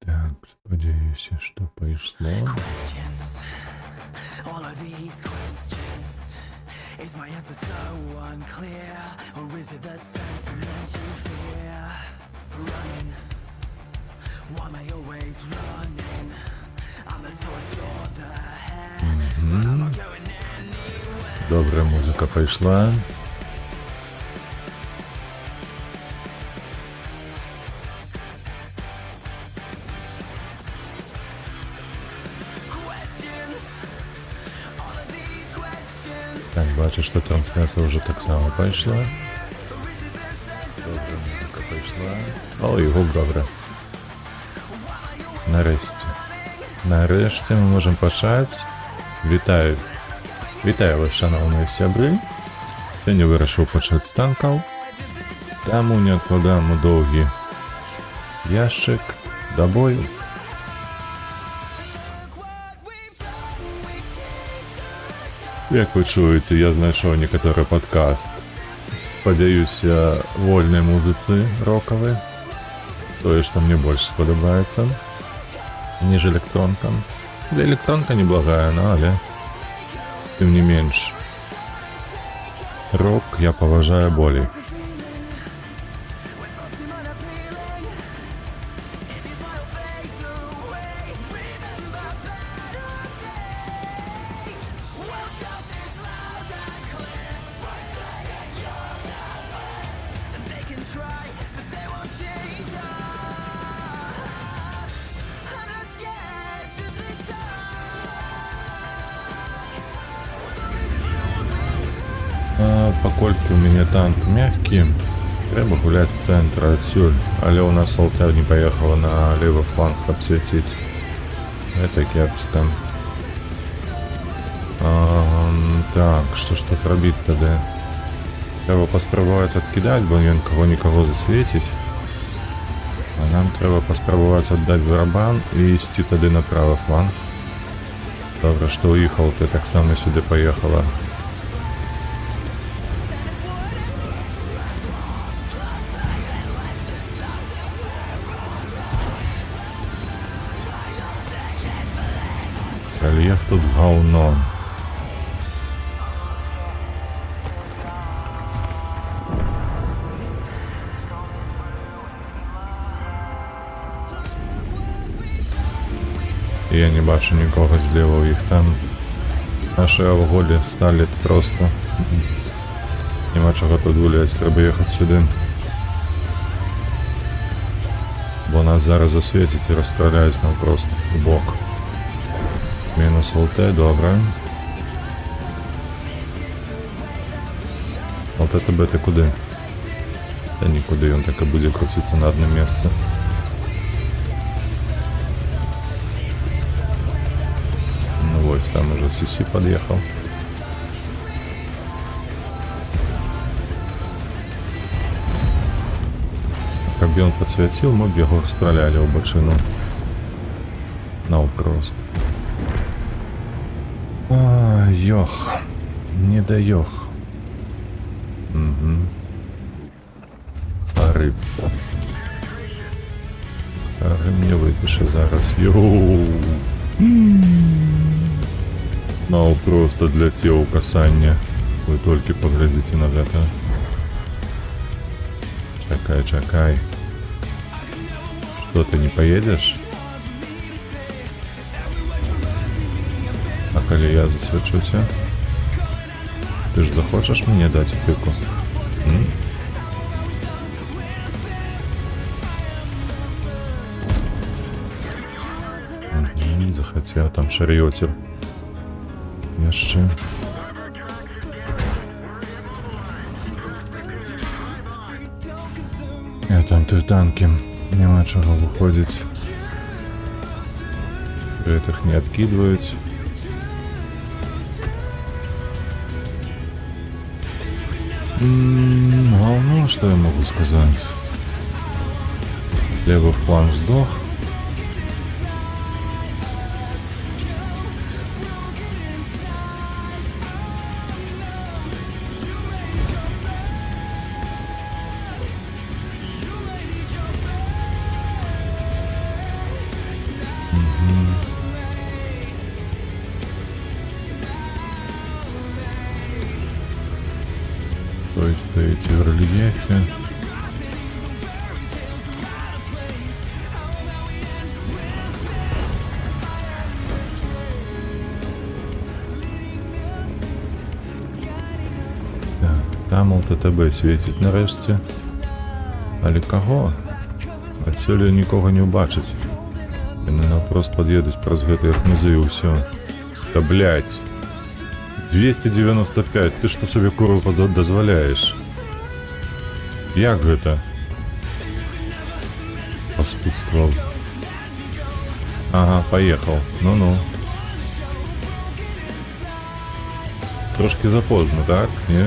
Так, сподіваюся, що пішло. All of these questions. Is my answer so unclear? Or is it the sentiment you fear? Running. Why am I always running? I'm the torch, you're the head. But I'm not going anywhere. Добре, музика пішла. Questions. All of these questions. Так, бачу, що трансляція вже так само пішла. Добре, музика пішла. О, його добре. Нарешті. Нарешті ми можемо почати. Вітаю. Вітаю вас, шановні сябри. Сьогодні вирішив почати з танків. Тому не відкладаємо довгий ящик до бою. Як ви чуєте, я знайшов некоторий подкаст. Сподіваюся, вольной музыцы роковой. То, что мне больше сподобается, ніж электронка. Да, электронка неблагая, але тем не меньше. Рок я поважаю более. They can try, but they won't change us. I'm not scared to the dark. Покольки у меня танк мягкий, треба гулять з центра отсюль. Але у нас алтарь не поехала на левый фланг обсветить. Это кепсько. Так, что ж тут робить тогда? Треба поспробувати відкидати, бо він кого-нікого засвітить. А нам треба поспробувати віддати барабан і йти тоді на правий фланг. Добре, що уїхав, ти так само сюди поїхала. Рельєф тут говно. Я не бачу нікого зліва, у їх там наші авголі стали просто. Нема чого тут гуляти, треба їхати сюди. Бо нас зараз засвітять і розстріляють нам просто в бок. Мінус ЛТ, добре. ЛТ тебе ти куди? Та нікуди, він так і буде крутитися на одне місце. Ну ось, там уже CC подъехал. Как бы он подсветил, мы бы его стреляли в бочину. No, просто. Йох. Не да йох. Угу. А риб. А риб не випише зараз. Йоу. Ну, просто для тела касания. Вы только поглядите на это. Чакай, чакай. Что, ты не поедешь? А коли я засвечуся? Ты ж захочешь мне дать пику? Захотел, там шарьотер. Яшчэ. А там три танки. Нема чого виходить. Этих не откидывают. Ну, что я могу сказать? Левый фланг сдох. вы стоите в рельефе. Так, там ЛТТБ світить нарешті. Але кого? Адсюль нікого не убачить. Яны наўпрост пад'едуць праз гэта як низы і ўсё. Да блять. 295, ты што сабе курва дазваляеш? Як гэта? Паскудствовал. Ага, поехал. Ну-ну. Трошки запозно, так? Не?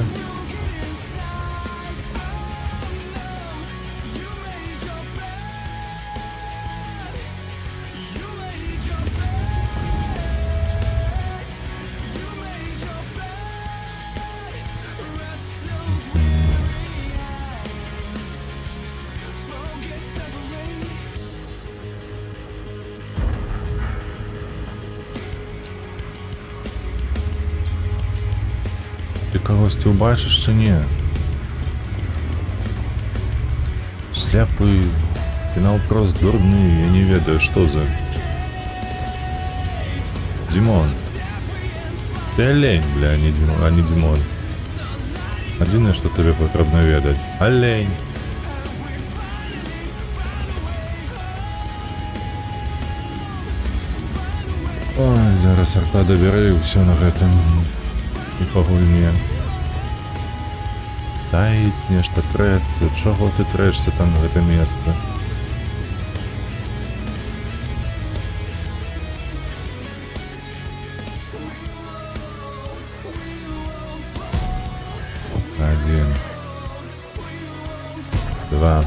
Ты кагосьці ўбачыш ці не? Сляпы, фінал прост дурны, я не ведаю, што за... Димон. Ты олень, бля, а не Димон. Адзінае, што табе патрэбна ведаць. Олень. Ой, зараз Аркада бярэ і ўсё на гэтым. І па гульне. Стаіць нешта трэцца. Чаго ты трэшся там на гэта месца? Один. Два.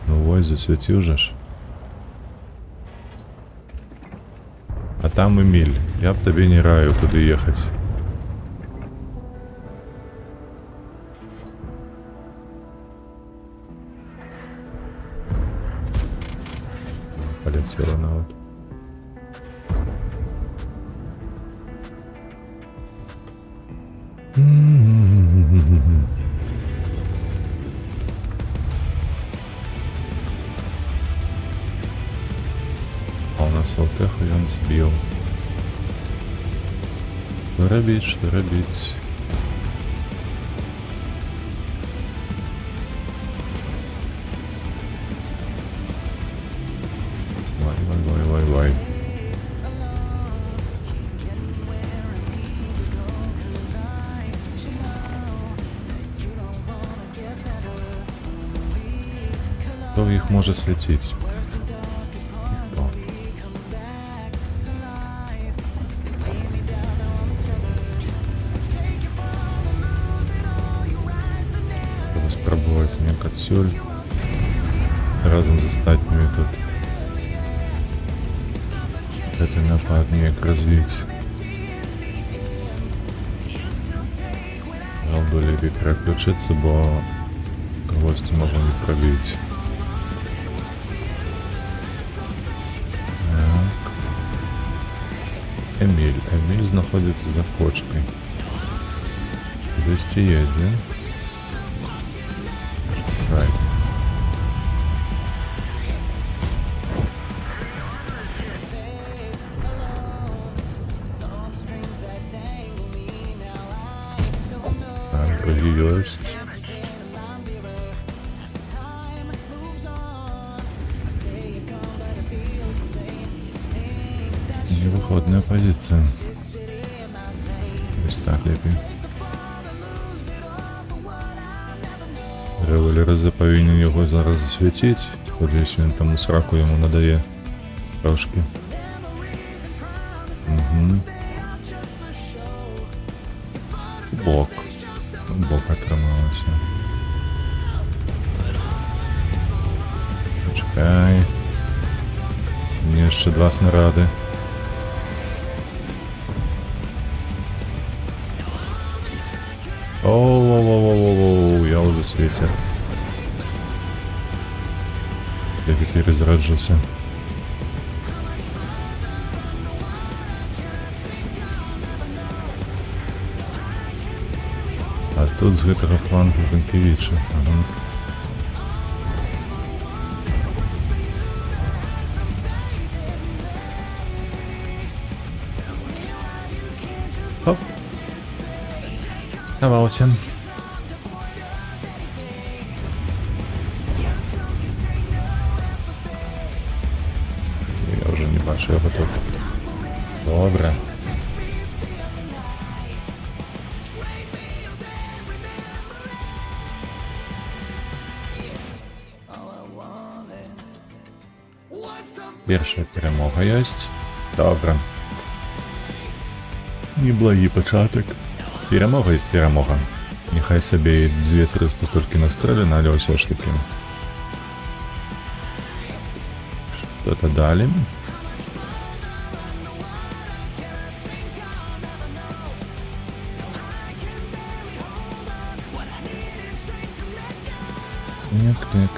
Ну вось, засвяціў жа ж. А там Эмиль. Я б табе не раю, куды ехаць. Полетела нават. А у нас алтеху ён збіў. Што рабіць, што рабіць? Вай. Хто іх можа свяціць? Ніхто. Треба спрабаваць неяк адсюль разам з астатнімі тут гэты напад неяк развіць. Жаль, лепей пераключыцца, бо кагосьці магу не прабіць. Эмиль знаходится за кочкой. Кудысьці едзе. Right. Так, другі ёсць. Невыходная позиция. Ось так лепей. Революриза повинен його зараз засвітити. Ходись, він там у сраку йому надає трошки. Угу. Бок отрималося. Почекай. Мені ще 2 снаряди. Оу, я уже светил. Я перезаряжился. А тут з гэтага флангу Гринкевіча. Ага. Хоп. Сховався. Я вже не бачу його тут. Добре. Перша перемога есть. Добре. Неблагий початок. Перемога есть перемога. Нехай собі 2-300 тільки настріляно, але все ж таки. Что-то далі.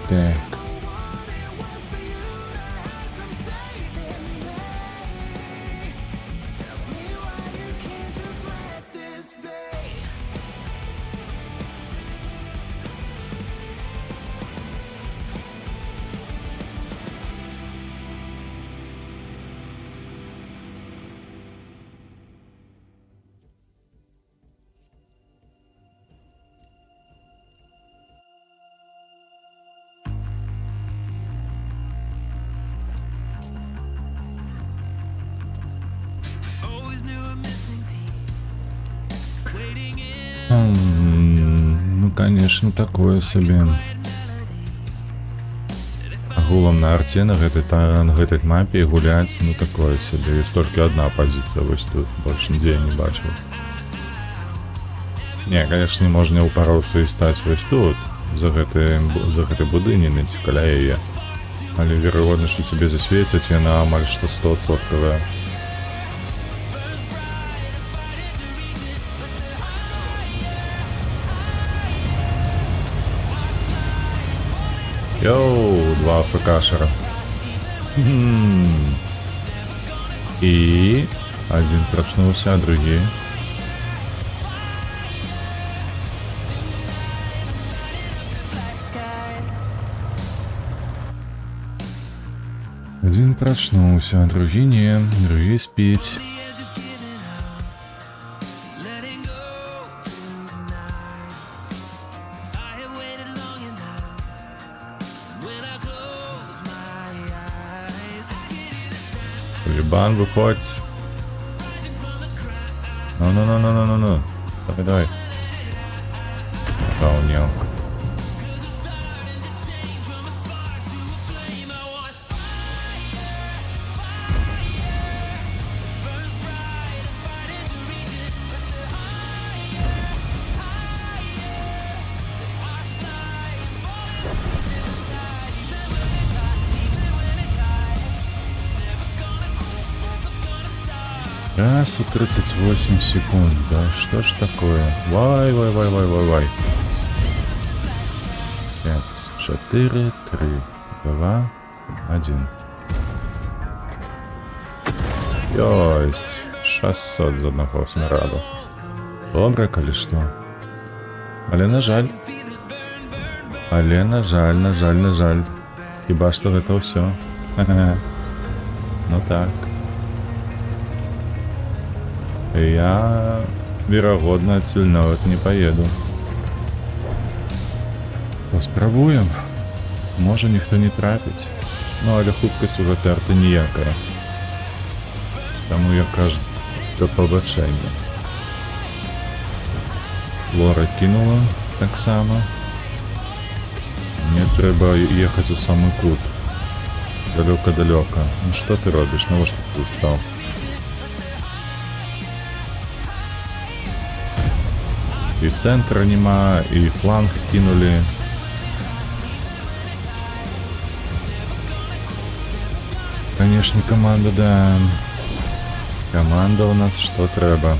Так. Ну, конечно, такое себе. Агулам на арте на гэтай мапе гуляць, ну такое себе. Есть только одна позиция, вось тут. Больше нигде я не бачил. Не, конечно, можна упороться и стать вось тут. За гэтай будынінай, каля яе. Але верагодна, што тебе засвецяць, яна амаль што 100%. Йоу, 2 АФКшера. И один проснулся, а другие. Один проснулся, а другие не. Другие спить. Ебан, выходь. Ну. Давай. Охренел. Раз и 38 секунд, да что ж такое? Вай. 5, 4, 3, 2, 1. Ёсть, 600 з одного снаряду. Добре, коли що. Але на жаль. На жаль. Хіба що гэта все. Ну так. Я, вероятно, отсюда нават не поеду. Паспрабуем. Може ніхто не трапіць. Ну, але хуткасць у гэтай арты ніякая. Таму я кажу, до побачення. Лора кинула так само. Мне трэба ехаць у самы кут. Далёка. Ну што ты робіш? Ну, што ты устаў? И центра нема, и фланг кинули. Конечно, команда, да. Команда у нас что треба.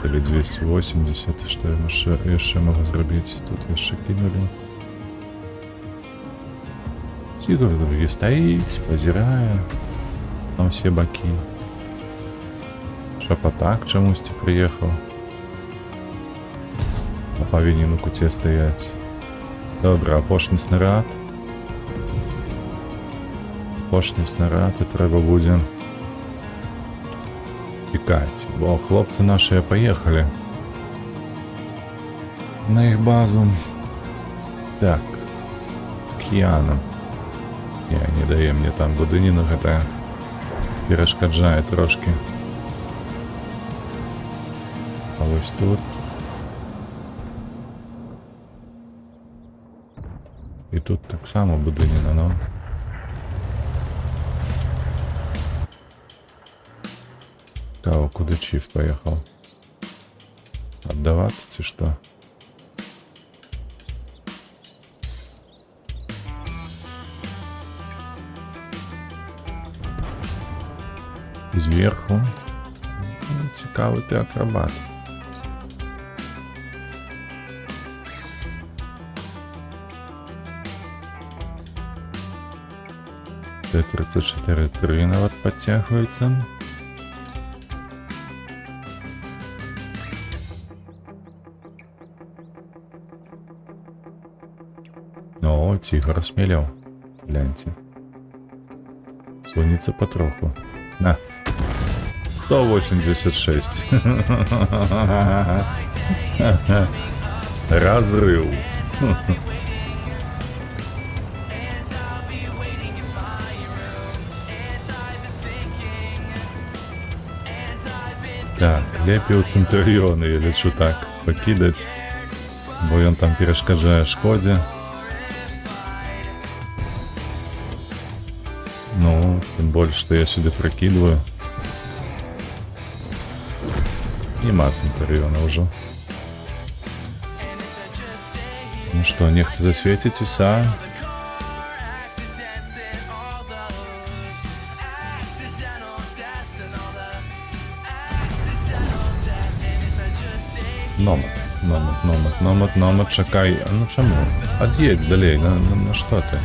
Или 280, что я еще могу сделать? Тут еще кинули. цігр другі стаіць, пазірае на ўсе бакі. Шапатак чамусьці прыехаў. А павінен у куце стаяць. Добра, апошні снарад. Апошні снарад, і трэба будзе цікаць, бо хлопцы нашыя паехалі на іх базу. Так, Кіяна. Не дае мне там будыніна, гэта перашкаджае трошки. А вось тут. І тут таксама будыніна, но... Цікаво, куди Чіф поїхав? Отдаваться чи що? Зверху. Цікавий ти акробат. Т-34-3 нават підтягується. О, тигр осмелел. Гляньте. Сонится потроху. На. 186. Разрыв. Так, лепей у Центуріона, я лечу так, покидать, бо он там перешкоджає шкоді. Ну, тем больше, что я сюда прокидываю. Нема Центуриона уже. Ну что, нехто засветитесь, а? Номад, чекай. Ну чому? Од'їдь далей, на що ти?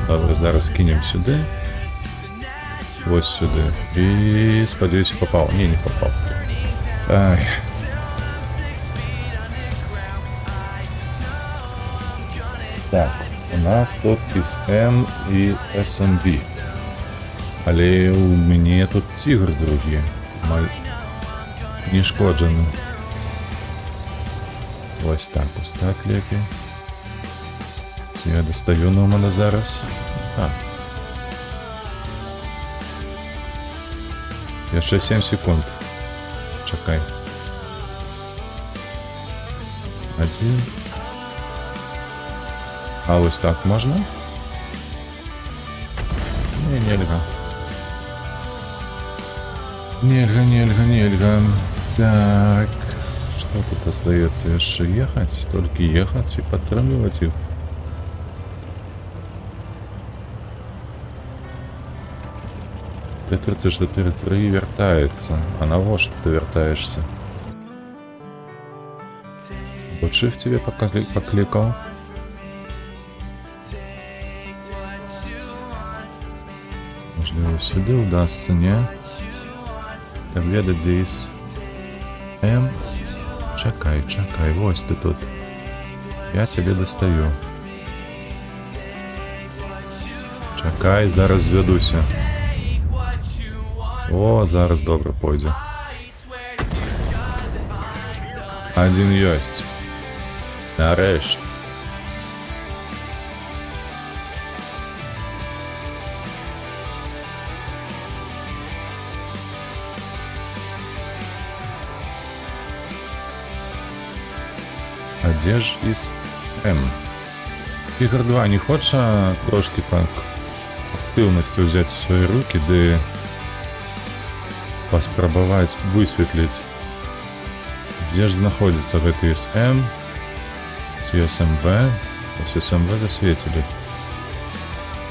Добре, зараз кинем сюди. Ось сюди. І, сподіваюся, попав. Ні, не попав. Ай. Так, у нас тут СМ і СМБ. Але у мене тут тигр другі. Не шкоджений. Ось так лепі. Я достаю Номана зараз. Ще 7 секунд. Чекай. 1. А ось так можна? Не, нельга. Нельга. Так. Что тут остается? Еще ехать? Только ехать и подтравливать их. Т-34-3 вертается. А на во что ты вертаешься? Вот Shift тебе покликал. Можливо, сюди удастся, не? Таблета здесь. М. Чекай, ось ты тут. Я тебе достаю. Чекай, зараз зведуся. О, зараз добре пойде. Один есть. Нарешті. А де ж із М? Фігр 2 не хоче трошки так активності взяти в свої руки, де поспробовать высветлить, где же находится в этой СМ, СМВ. СМВ засветили.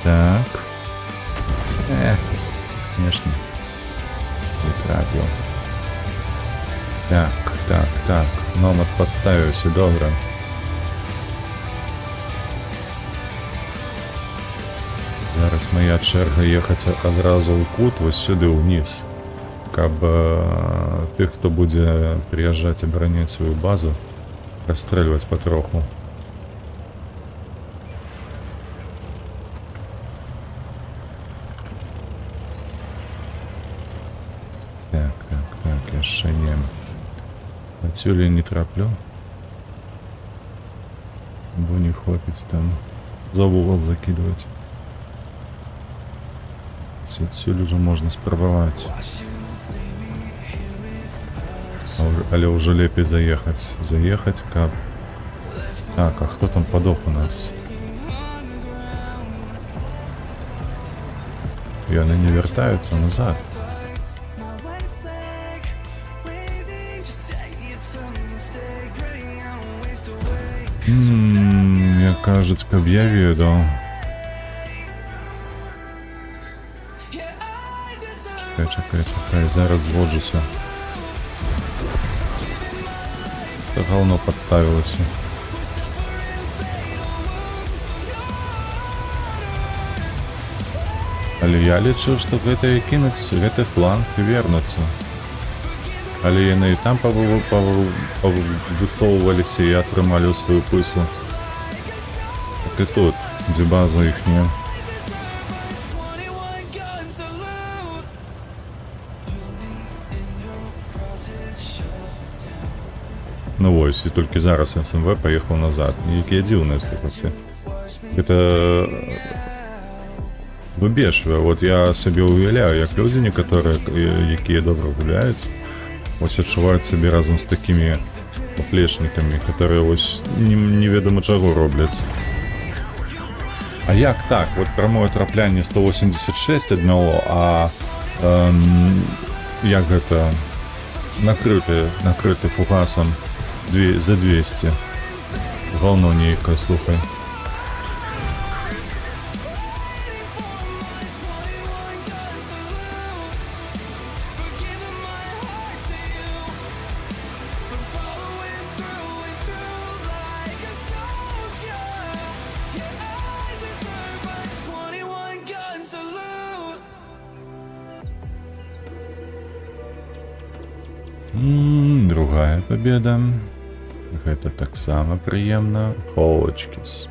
Так. Конечно. Не трапил. Так. Номад подставився, добре. Зараз моя чэрга ехаць адразу ў кут вось сюды ўніз, каб тых, хто будзе прыязджаць абараняць сваю базу, расстрэльваць патроху. Так, яшчэ не. Адсюль я не траплю, бо не хопіць там за вугол закидывать. Отсюда уже можно спробовать. Але уже лепей заехать. Заехать как... Так, а кто там подох у нас? И они не вертаются назад. Мне кажется, как я ведал. Чекай, зараз зводжуся. Та говно подставилося. Але я лічыў, што гэта і кінуць гэты фланг і вернуцца. Але яны і там высоўваліся і атрымалі ў сваю пысу. Так і тут, дзе база іхняя. Ну вось, і толькі зараз СМВ паехаў назад. Якія дзіўныя, слухайце. Гэта выбешвае. Вот я сабе уяўляю, як людзі некаторыя, якія добра гуляюць, ось адчуваюць сабе разам з такімі поплечнікамі, которые ось неведома чаго робляць. А як так? Вот прамое траплянне 186 адмяло, а як гэта накрыты фугасам за 200. Говно нейкае, слухай. Другая победа. Гэта таксама прыемна. Холочкіс.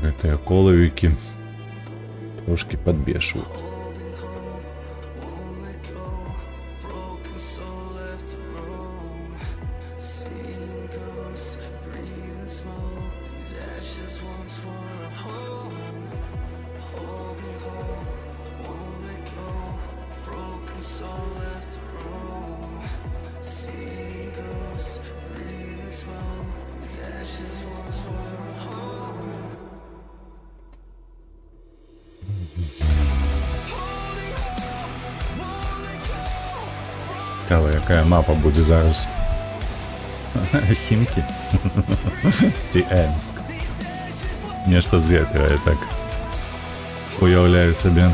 Гэтыя колавікі трошки падбешваюць. Цікаво, якая мапа буде зараз. Хімки? Ці Енск. Нешта з ветра, я так уявляю себе.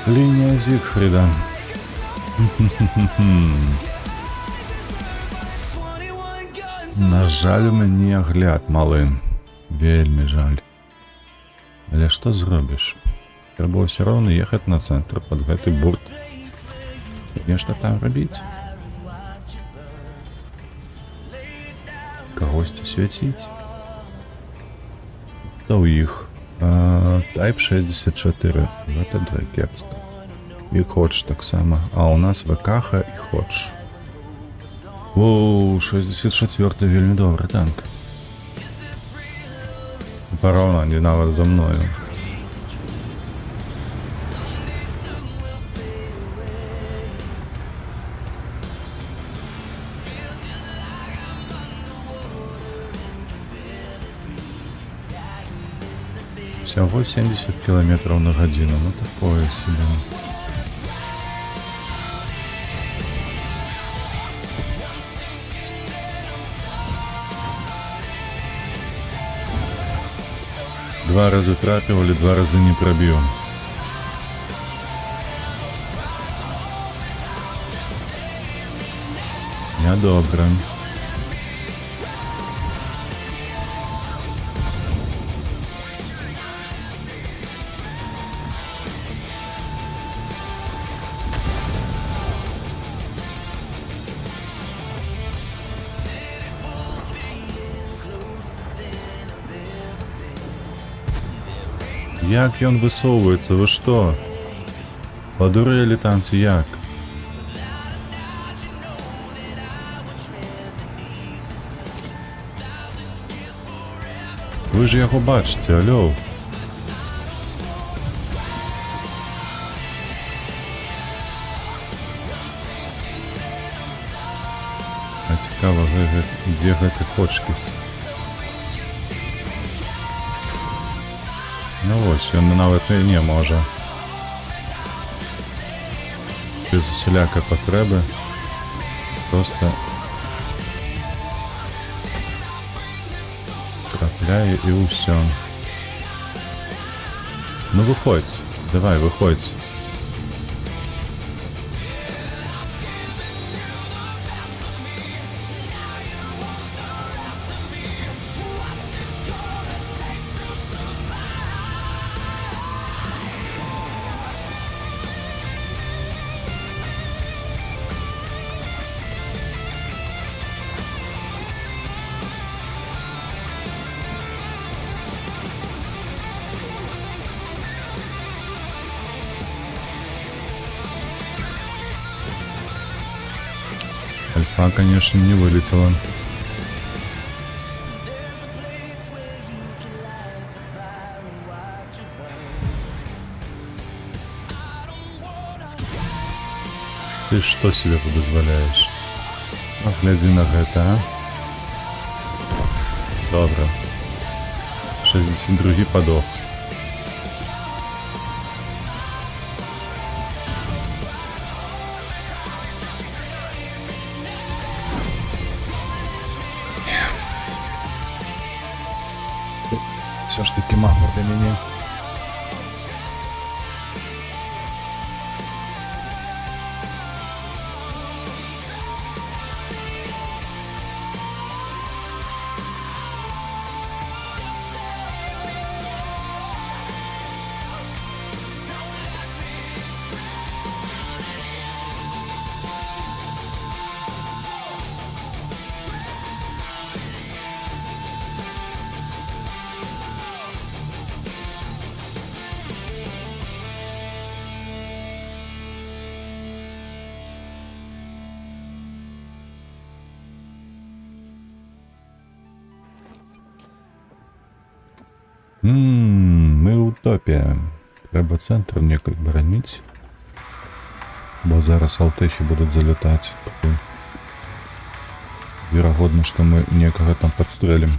Лінія Зігфріда. На жаль, у мяне агляд малы. Вельмі жаль. Але што зробіш? Трэба ўсё роўна ехаць на цэнтр пад гэты бурт. Нешта там рабіць. Кагосьці свяціць. Та ў іх. Type 64. Гэта дракепска. І Ходж таксама. А у нас ВКХ і Ходж. Оу, 64-й вельмі добры танк. Параўнанне нават за мною. Всего 70 километров на годину. Ну такое себе. Два раза трапил или два раза не пробил. Недобре. Як ён высоўваецца, вы што? Падурэлі там ці як? Вы ж яго бачыце, алё. А цікава, дзе гэты Ходжкінс? Ну вось, ён нават і не можа. Без усялякай патрэбы. Проста трапляе і ўсё. Ну выходзь, давай, выходзь. Альфа, конечно, не вылетела. Ты что себе позволяешь? А, глядзи на гэта, а? Добра. 62 подох. Все ж таки мама для меня. Мы утопія. Трэба цэнтр некай бараніць. Бо зараз алтэхі будуць залятаць. Верагодна, што мы некага там падстрэлім.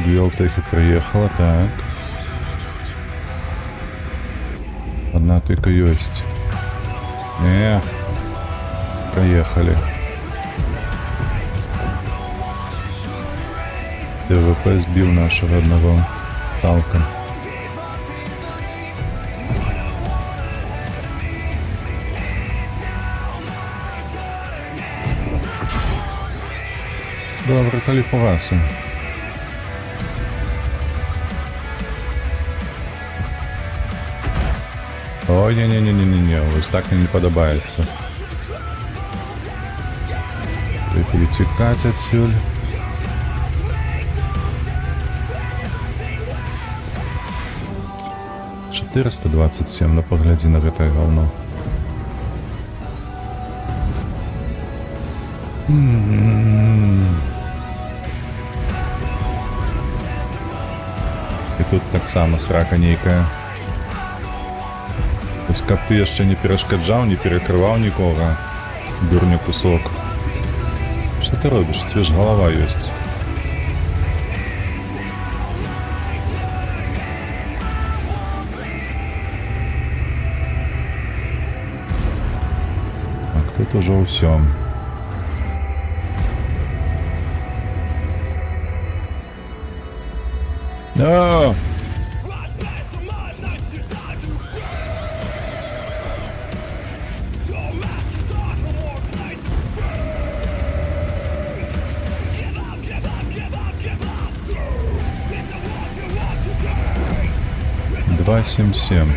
Две алтехи приехала, так. Одна только есть. Поехали. ТВП сбил нашего одного цалком. Добре, каліфувався. Ой, не-не-не-не-не, ось так мені не подобається. Перетекать отсюль. $427, ну погляди на гэтае говно. І тут таксама срака нейкая. Ось каб ты яшчэ не перашкаджаў, не перакрываў нікога, дурня кусок. Што ты робіш? Тебе ж голова ёсць. Так, тут ужо ўсё. No! Два семь семь.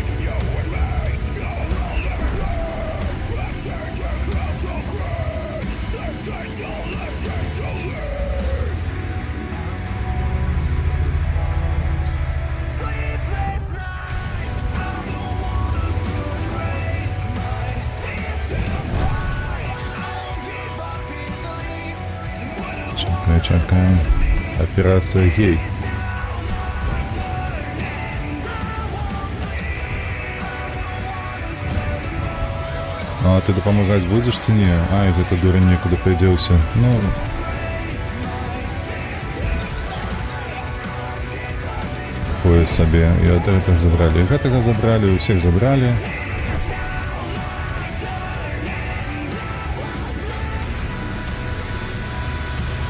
Чекаем. Операция гей. Ну, а ты допомагать будешь ці не? Ай, гэта дурень некуды придзеўся. Ну... Такое сабе. І от гэтага забралі. І гэтага забралі, усіх забралі.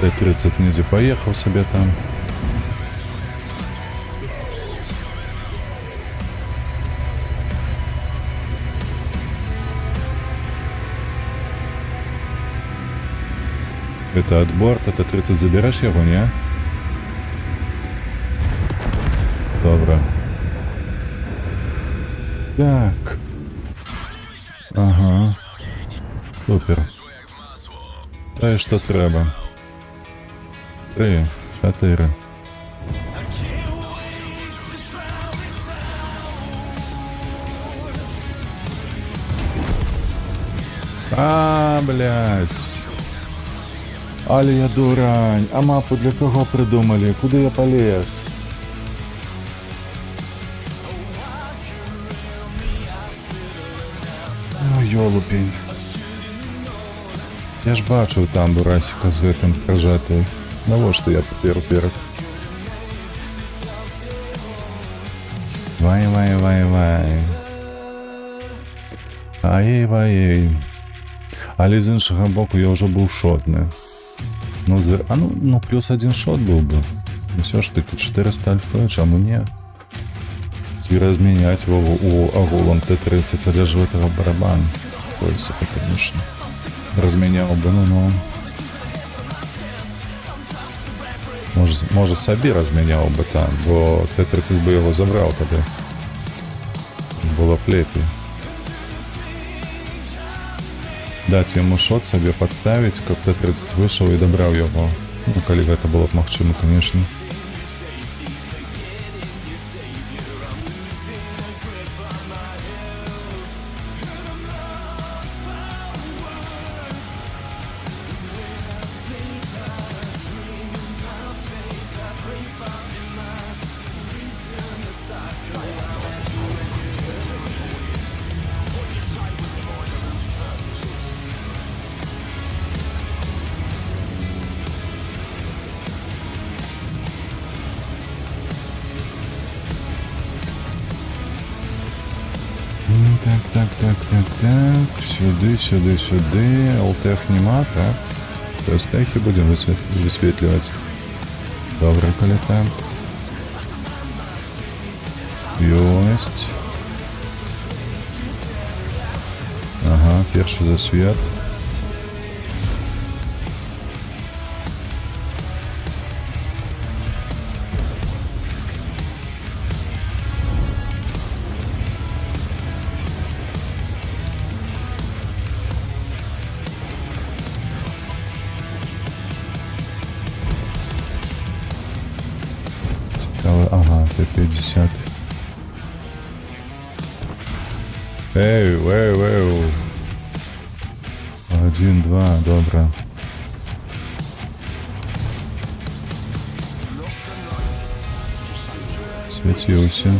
Т-30 недзе паехаў сабе там. Это отбор, Т-30 забереш яго, не? Добре. Так. Ага. Супер. Тое, што трэба. 3, 4. А, блядь. Але я дурань. А мапу для кого придумали? Куди я полез? О, ёлупень. Я ж бачыў там бурасіка з гэтым пражатый. Навошта я папер уперад? Вай. Ай-вай. Але з іншага боку я ўжо быў шотны. Ну, ну, плюс один шот быў бы. Усё ж таки 400 альфы, чаму не? Ці размяняць у агулам Т-30, але ж гэтага барабан. Ой, сапа, конечно. Размяняў бы, ну. Може сабе размяняў бы там, бо Т-30 бы яго забраў тады. Было б лепей. Даць яму шот сабе падставіць, каб Т-30 выйшаў і дабраў яго. Ну, калі гэта было б магчыма, конечно. Так. Сюди. Алтех нема, так. Тобто техи будемо висвітлювати. Добре, коли так. Єсть. Ага, перший засвіт. 50. Ей, ей. 1, 2, добре. Світився.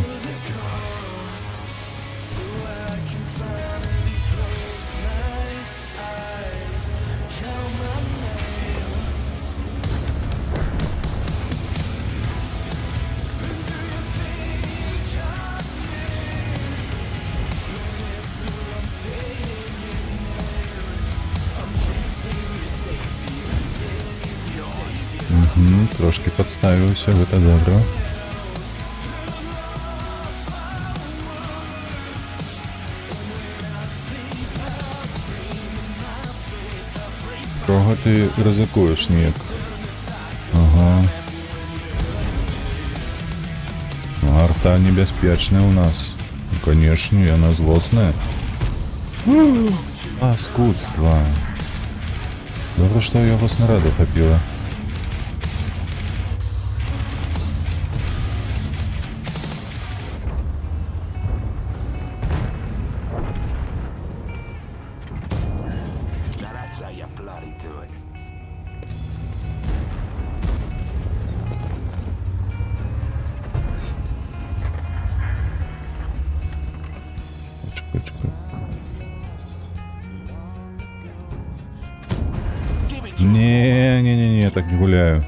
Трошки підставився, це добре. Кого ти ризикуєш, ніяк? Ага. Арта небезпечна у нас. Ну, конечно, и она злостная. Паскудство. Добре, що його снаряду хапіло. Now that's how you bloody do it. Чекай. Give it Не, я так не гуляю.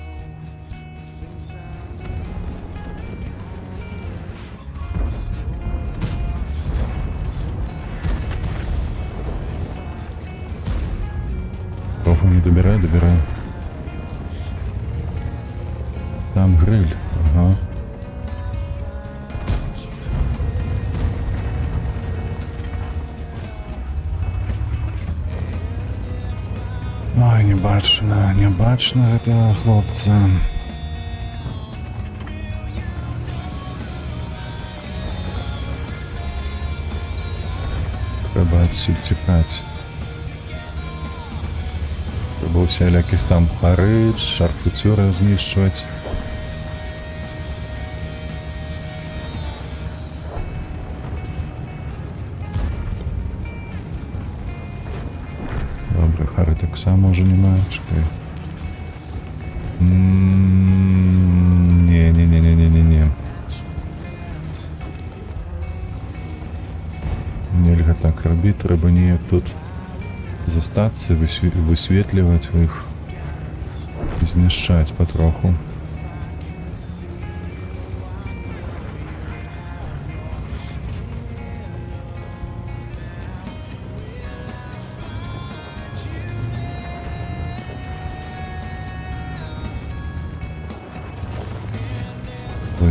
Кого не добираю. Там гриль, ага. Ой, не бачно этого хлопца. Треба отсюда тікати. Треба всіляких там харич, шаркутюри знищувати. Добре, хари так само вже немає, чекай. Не. Нельга так робити, треба ніяк тут застаться, висвітлювати їх, знищати потроху.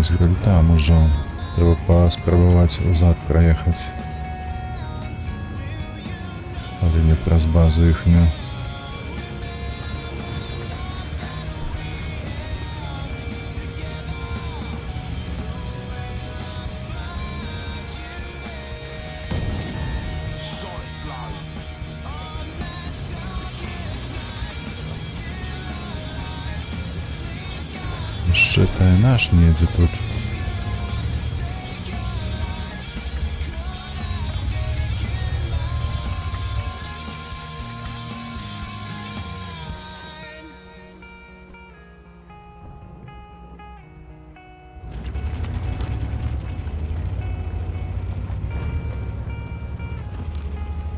Ось гриль там уже. Треба поспробувати узад проїхати. Але не праз базу їхню. Ще та й наш недзе тут.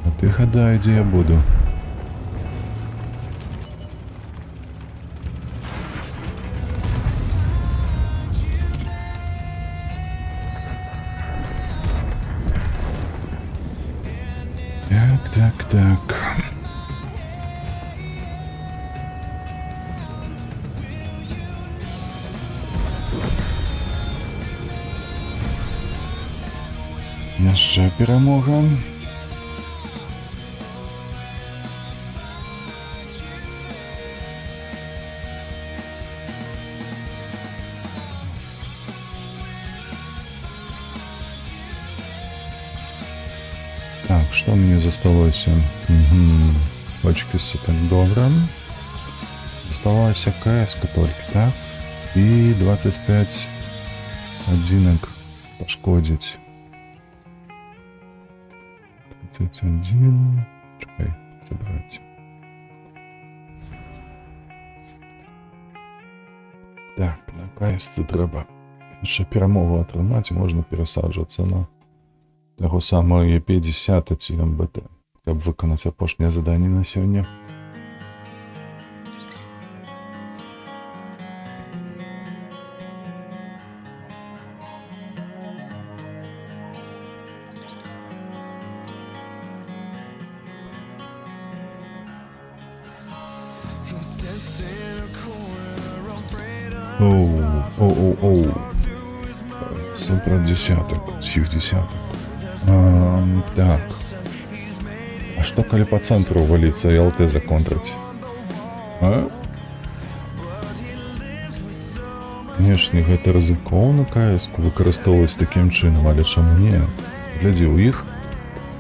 А ти гадай, де я буду. Так. Ще перемога. Так, что мне засталося? Очкися так добре. Засталася КС-ка тільки, так? І 25 Одинок пошкодить. 31. Чекай, забрать. Так, на каїсці треба ще перемогу отримати, можна пересаджуватися на того самого Е50 ці МБТ, щоб виконати опошнє задання на сьогодні. Оу. Супер десяток, всіх десяток. Так. А что, коли по центру валиться и ЛТ законтрить? А? Конечно, гэта рызыкоўна каяску выкарыстоўваць таким чынам, але чаму не? Глядзі, у іх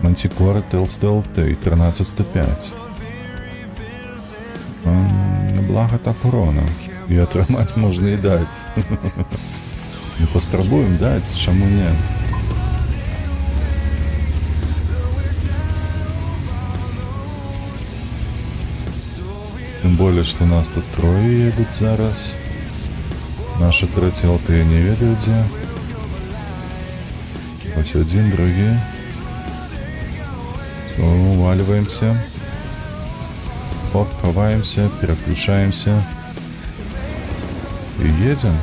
Мантикора ТЛСТ и 13-105. Благо так урона. І атрымаць можна і даць. Ну паспрабуем даць, чаму не? Тем более, что нас тут трое едут зараз. Наши третьи ЛТ не ведаю где. Ось один, другие. Все, уваливаемся. Оп, ховаемся, переключаемся. И едем.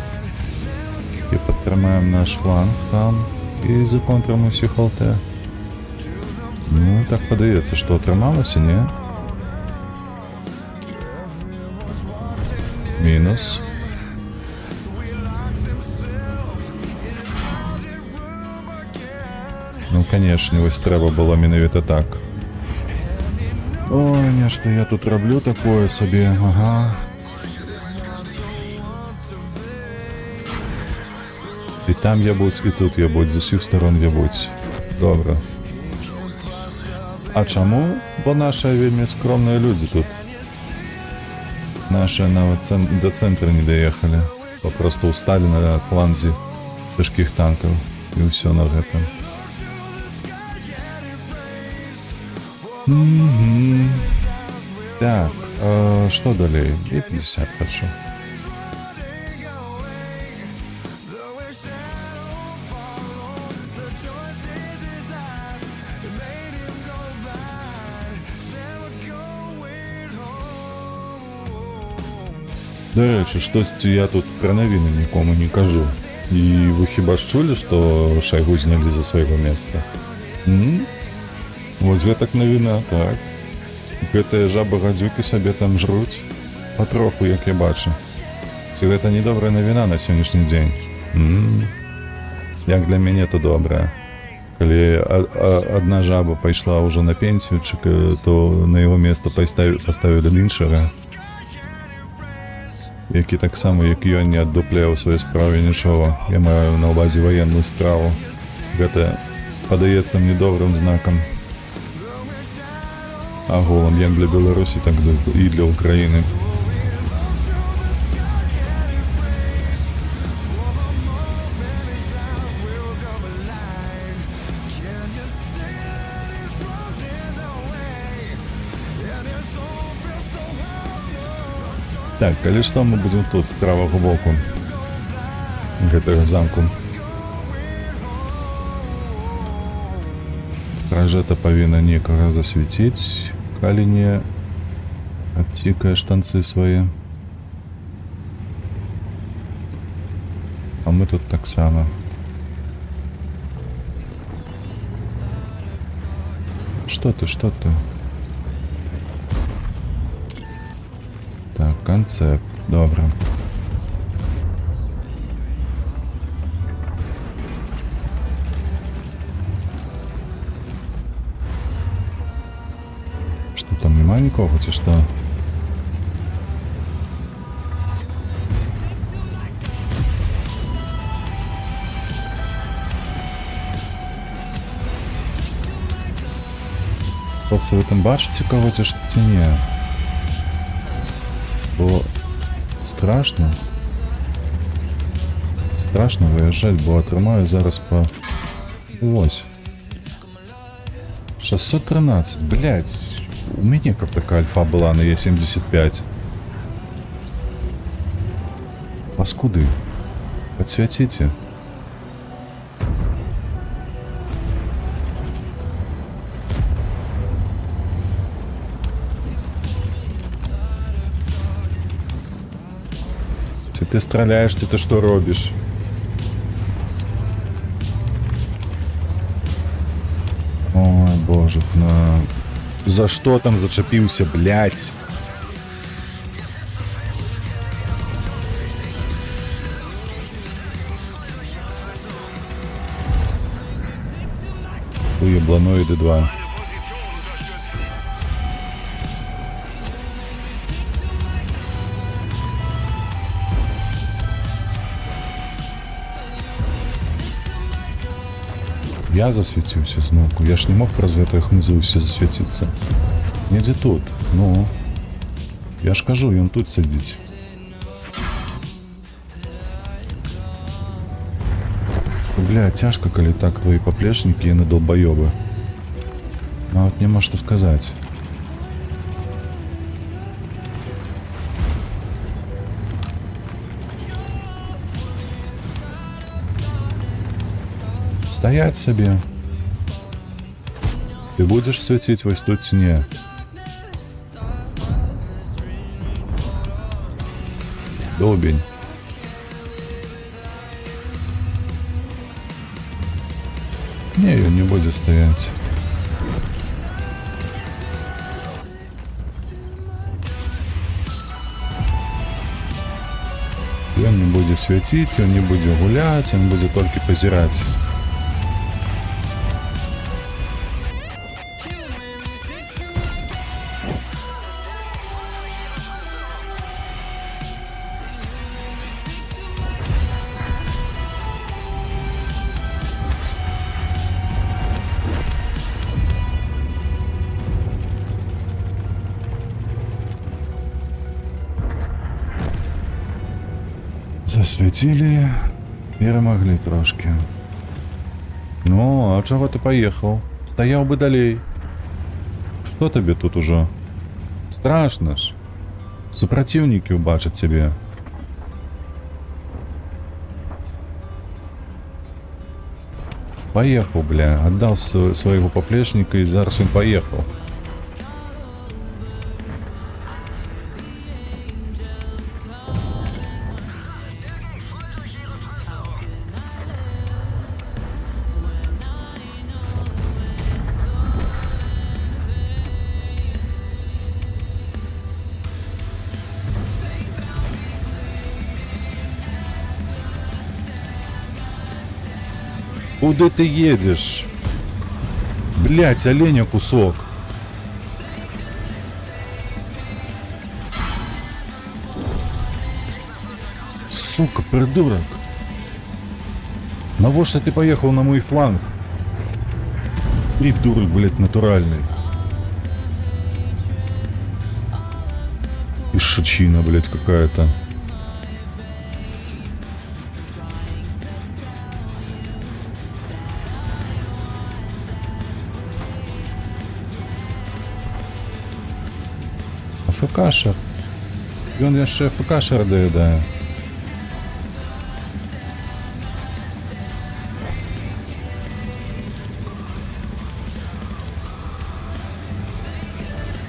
И подтримаем наш фланг там. И законтрим усіх ЛТ. Ну, так подається, що отрималося, ні? Мінус. Ну, конечно, ось треба було менавіта так. Ой, нешта я тут роблю такое собі, ага. І там ябуть, і тут ябуть, з усіх сторон ябуть. Добре. А чому? Бо наші вельми скромні люди тут. Наши навіть до центра не доехали. Попросту устали на фланзе тяжких танков. И все на этом. Так, что далее? И 50 хочу. До речі, щось я тут про новини нікому не кажу. І ви хіба ж чули, що Шойгу зняли за свого місця? Ось гэтак новина, так. Гэтыя жабы-гадзюкі сабе там жруть. Патроху, як я бачу. Ці гэта не добрая навіна на сённяшні дзень? Як для мяне, то добрая. Калі одна жаба пайшла ўжо на пенсію, то на яго место паставілі іншага, які так само, як ён не аддупляе ў сваёй справе нічого. Я маю на ўвазе ваенную справу. Гэта падаецца мне добрым знакам. Агулам, як для Беларусі, так і для Украіны. Так, калі што, мы будзем тут, з правага боку гэтага замку. Пражэта павінна некага засвяціць, калі не абцікае штанцы свае. А мы тут таксама. Што ты, што ты? Так, концепт, добре. Что там, нема нікого, ці що? Хлопці, ви там бачите кого, ці ні? Бо страшно. Страшно виїжджати, бо отримаю зараз по... Ось. 613, блядь. У меня как такая альфа была на Е75. Паскуды. Подсветите. Ты стреляешь, ты что робишь? Ой, боже, на... За что там зачепился, блядь? Уебланой Д2. Я засветился знову. Я ж не мог праз гэтую хмызу все засветиться. Недзе тут. Ну. Я ж кажу, ён тут сидить. Бля, тяжко, коли так твои поплечники и на долбоёбы. А вот нема что сказать. Стоять себе. Ты будешь светить вось тут не. Долбень. Не, ён не будет стоять. Он не будет светить, он не будет гулять, он будет только позирать. Засветили, перемогли трошки. Ну, а чего ты поехал? Стоял бы далей. Что тебе тут уже? Страшно ж. Супротивники убачат тебе. Поехал, бля. Отдал своего поплечника и зараз он поехал. Куда ты едешь? Блять, оленя кусок. Сука, придурок. Навошта ты поехал на мой фланг? Придурок, блять, натуральный. И шачина, блять, какая-то. АФКшер. Ён яшчэ АФКшер доедае.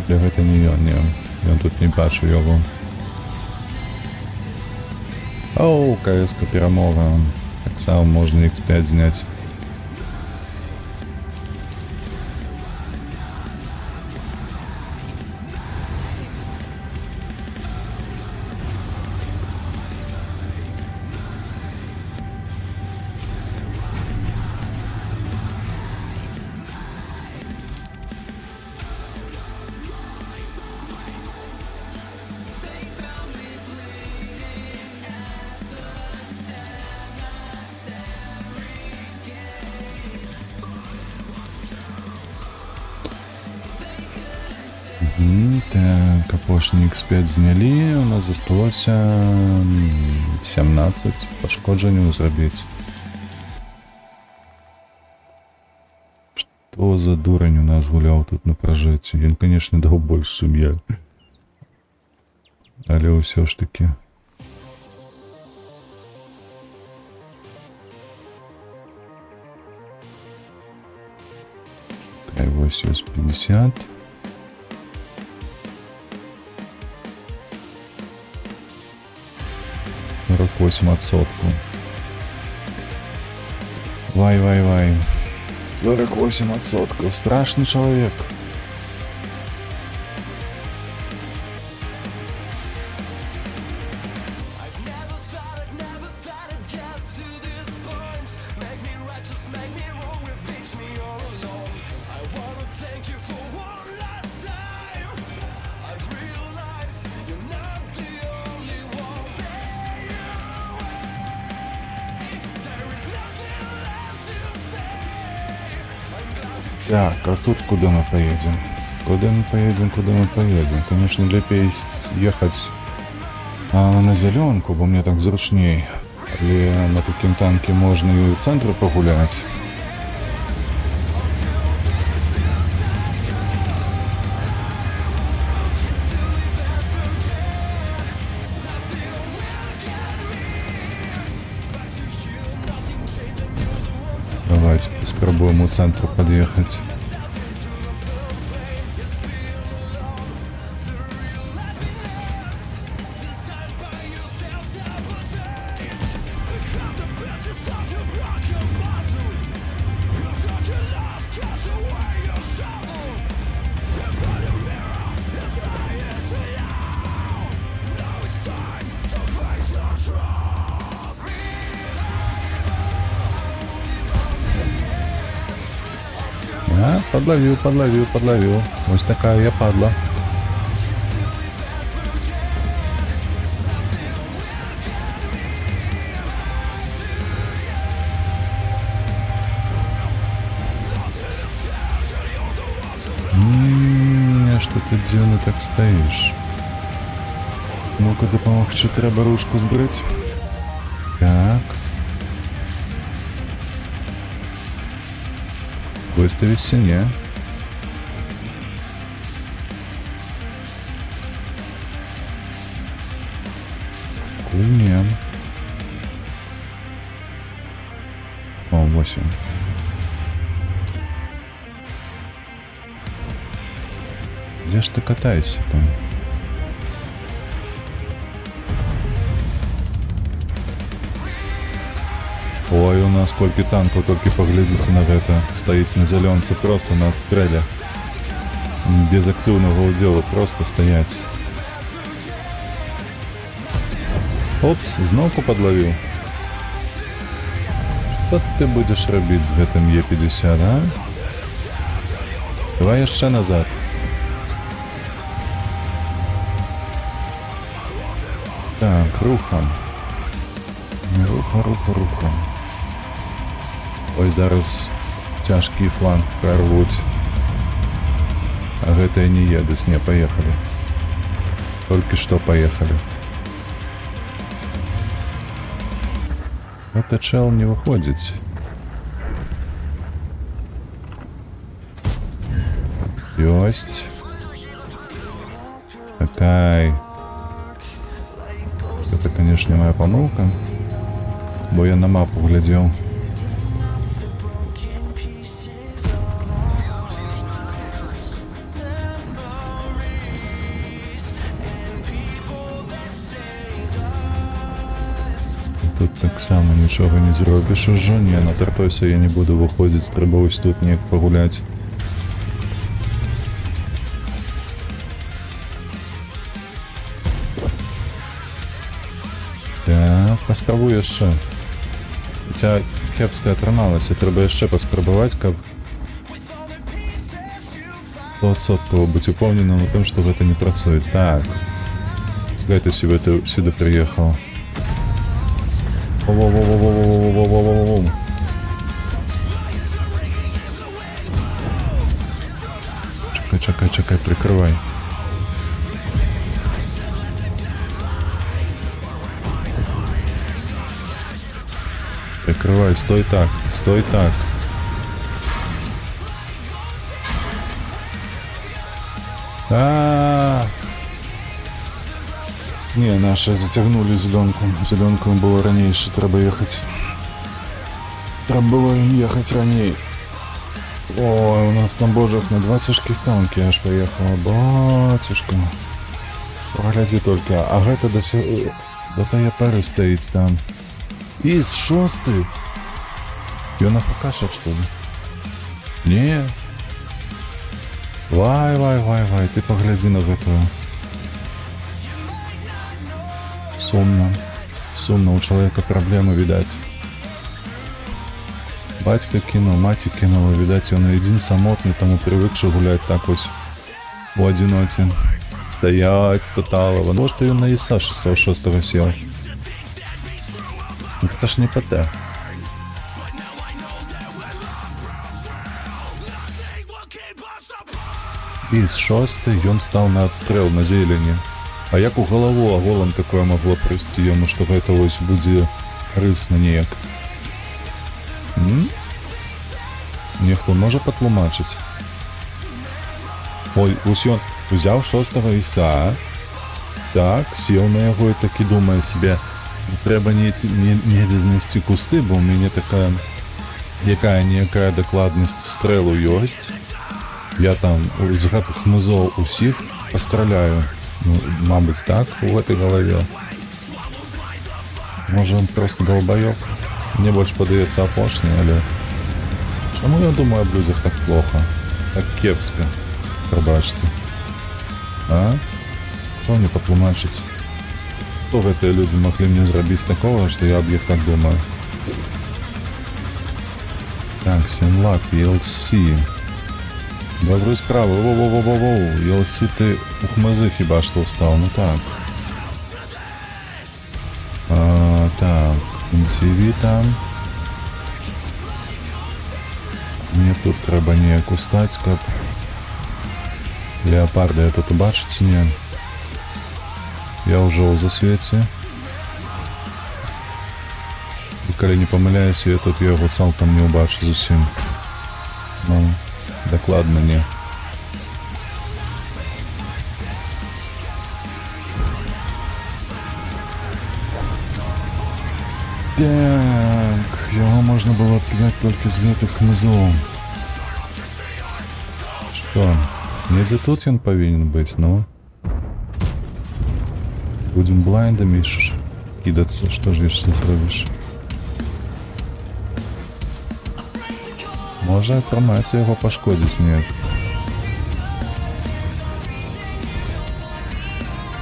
Для гэта не ён, не. Ён тут не бачу яго. Оу, КС-ка перамога. Так само можна X5 зняць. Так, апошні X5 знялі, у нас засталося 17 пашкодженняў зрабіць. Што за дурань у нас гуляў тут на пражэце? Ён, конечно, даў больш, чым я. Але ўсё ж таки. Такая вось ёсць 50. Сорок 8%. Вай. 48%. Страшный человек. Так, а тут куда мы поедем? Куда мы поедем? Конечно, лепей ехать на зеленку, бо мне так зручней. Але на таким танке можно и в центре погулять. Давайте попробуем у центра подъехать. А, подловил. Вот такая я падла. Что ты дзюно так стоишь? Ну-ка, допомогчи, треба ручку збрить. Так. Выставить стене. Кульнем. О, 8. Где ж ты катаешься там? Ой, у нас колькі танкаў, толькі паглядзіце на гэта. Стаіць на зялёнцы просто на адстрэле. Без актыўнага ўдзелу, просто стаяць. Опс, зноўку падлавіў. Што ты будзеш рабіць з гэтым Е50, а? Давай яшчэ назад. Так, рухам. Руха. Ой, зараз цяжкі фланг прорвуць. А гэтыя не едуць, не, поехали. Толькі што поехали. Гэта чел не выходзіць. Ёсць. Такай. Это, конечно, моя помылка. Бо я на мапу глядзеў. Тут таксама нічога не зробіш ужо. Не, на Тартосе я не буду выходзіць, трэба вось тут неяк пагуляць. Так, паспрабую яшчэ. Хаця кепска атрымалася, трэба яшчэ паспрабаваць, каб 100% быць упэўненым у тым, што гэта не працуе. Так, гэта сюда прыехаў. Во-во-во-во-во-во-во-во-во-во-во-во. Чакай, прикрывай. закрывай, стой так, стой так. Не, наши затягнули зеленку. Зеленку было раньше, треба ехать. Треба было ехать ранее. Ой, у нас там божок на 2 тяжких танки аж поехала. Батюшка. Погляди только. А гэта до тая пары стоит там. Из 6. Ён афакашек, что ли? Не. Вай, ты погляди на гэтую. Сумно, у человека проблемы, видать. Батька кинул, маті кинула, видать, он один самотный, тому привыкший гулять так вот у одиноте. Стоять, тоталово. Ну, что он на ИСа 6-6 сел. Это ж не ПТ. ИС 6, ён стал на отстрел на зелені. А як у голову аголам такое могло пройсці яму, што гэта вось будзе рысна неяк? Нехто можа патлумачыць? Ой, вось ён узяў 6-го ІСа, так, сеў на яго і такі думае себе, трэба недзе знайсці кусты, бо ў мяне такая якая-ніякая дакладнасць стрэлу ёсць. Я там з гэтых музоў усіх пастраляю. Ну, мабыць, так, у гэтай галаве. Можа, он просто долбоёб. Мне больш падаецца апошні, але... Чаму я думаю об людзях так плохо? Так кепска. Прабачце. А? Хто мне патлумачыць? Што гэтыя людзі маглі мне зрабіць такого, што я об іх так думаю? Так, Сенлак, ELC. Добрую справу. Воу. ELC, ты у хмызы хіба што ўстаў, ну так. Так, MTV там. Мне тут трэба неяк устаць, каб... Леопарда я тут убачыць, не? Я ўжо ў засвеце. І калі не памыляюся, я тут яго цалкам не ўбачу зусім. Ну, дакладна не. Так, его можно было отпилять только с гэтых хмызоў. Что? Недзе тут ён павінен быць, ну? Будем блайндами кидаться, что же яшчэ зробіш? Можа атрымаецца яго пашкодзіць, неяк.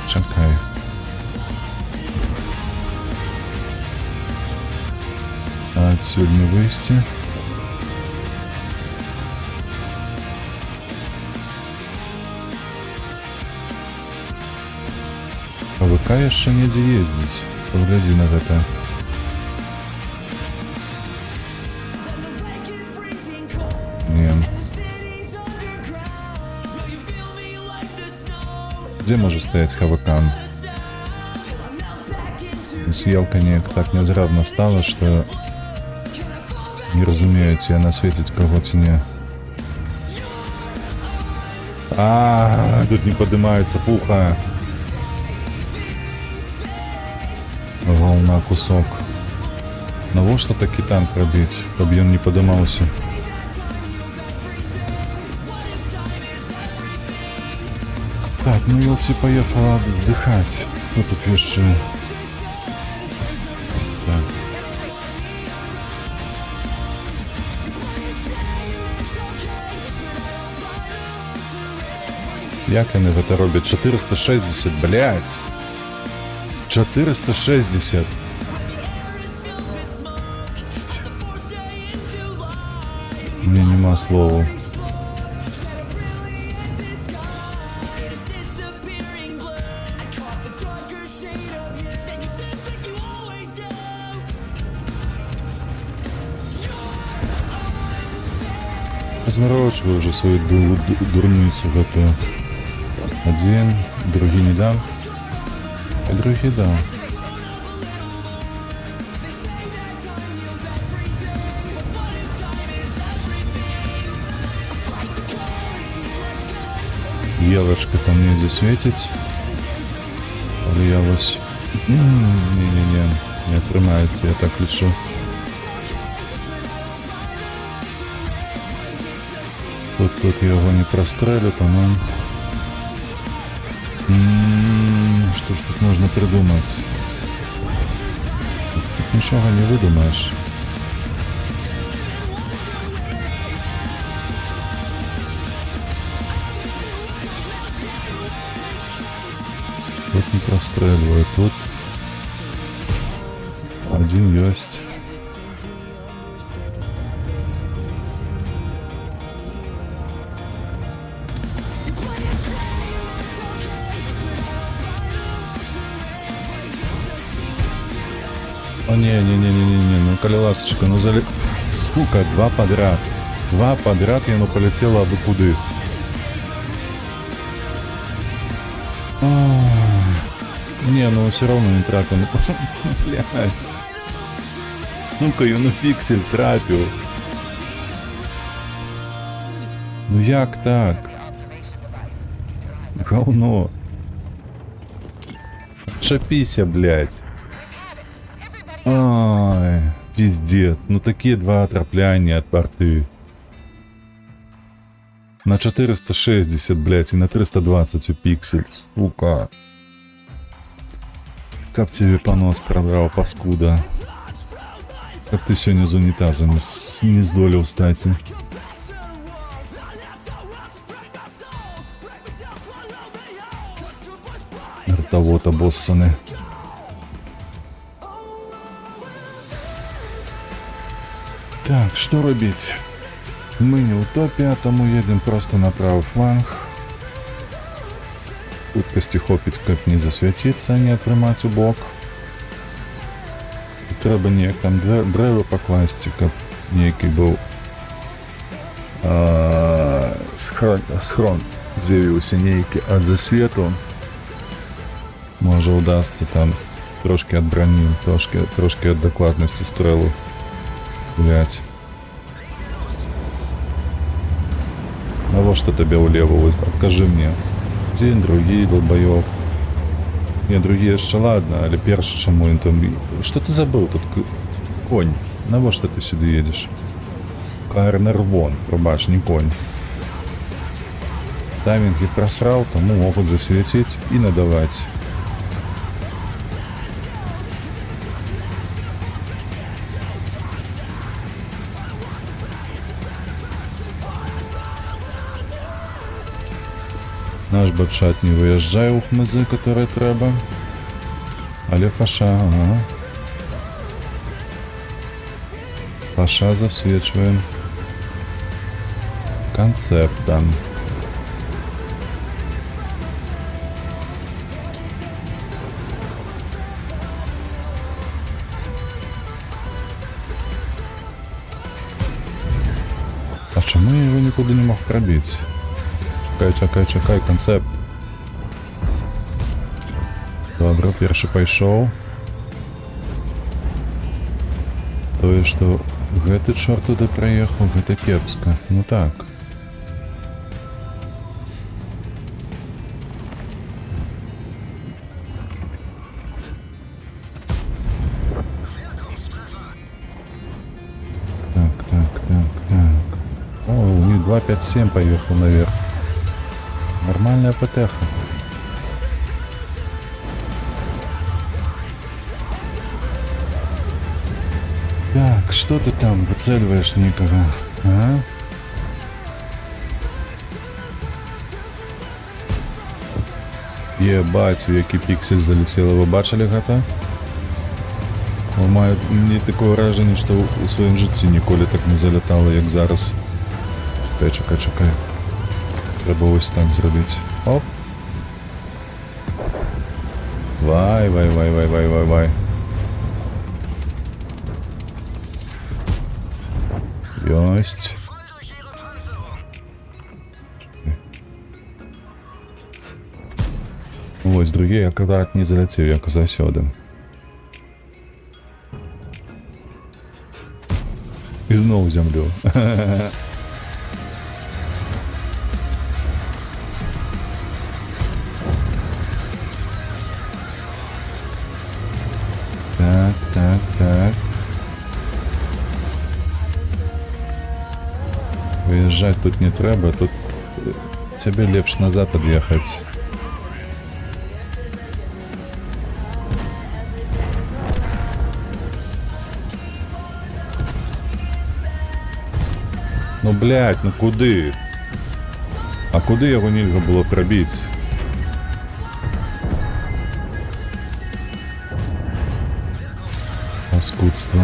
Чакай. Отсюда не выйсці. АВК яшчэ недзе ездзіць. Паглядзі на гэта. Не. Где может стоять ХВК? Съелка неяк так нязграбна стала, что не разумею, ці яна светіць каго ці не. Тут не поднимается пуха. Волна кусок. Навошта такі танк рабіць, каб ён не падымаўся? Так, ну ELC поехала отдыхать. Кто тут еще? Так. Як яны гэта робяць? 460, блядь! 460! Мне нема слова. Разморочиваю уже свою дурницу гэтую. Один, другий не дам. А другий дам. Елочка там недзе свеціць. Але я вось... Не-не-не, не атрымаецца, я так лічу. Тут я яго не прастрэлю, таму... Што ж тут можна прыдумаць? Тут нічога не выдумаеш. Тут не простреливаю, тут один есть. О, не, ну коли ласочка, ну зали... Сука, два подряд. Два подряд, и оно полетело абы куды. Не, ну все равно не трапил. Ну, блядь. Сука, ну пиксель трапил. Ну як так? Говно. Шапися, блядь. Ай, пиздец. Ну такие два трапляния от порты. На 460, блядь, и на 320 у пиксель. Сука. Как тебе понос продрал, паскуда. Как ты сегодня за унитазом не сдолил, кстати. Ртовота боссаны. Так, что робить? Мы не утопия, тому едем просто на правый фланг. Хуткасці хопіць, каб не засвяціцца, не атрымаць у бок. Трэба неяк там дрэвы пакласці, каб нейкі быў схрон з'явіўся нейкі ад засвету. Можа удасца там трошки ад брані, трошки ад дакладнасці стрэлу гуляць. Навошта табе ўлева? Адкажы мне. Один, другие долбоёб. Не, другие еще ладно, але перший, чему он там... Что ты забыл тут? Конь. На во что ты сюда едешь? Карнер вон, пробач, не конь. Тайминги просрал, тому могут засветить и надавать. Наш батшат не выезжай у хмызы, которые трэба. Але фаша, ага. Фаша засвечиваем концептом. А чему я его никуда не мог пробить? Чакай, концепт. Добре, перший пайшоў. Тое, што гэты чорт туды праехаў, гэта кепска. Ну так. Так. О, у них 257 поехал наверх. Нормальная ПТХ. Так, что ты там выцеливаешь никого? А? Ебать, у який піксель залетіло. Ви бачили гэта? Маю не такое враження, що у своєму житті ніколи так не залітало, як зараз. Чекай. Треба ось так зробити. Оп. Вай. Ёсть. Ось, другие аккурат не залетів, як засюди. І знову землю. заязджаць тут не трэба, тут цябе лепш назад ад'ехаць. Ну, блядь, ну куды? А куды яго нельга было прабіць? Паскудства.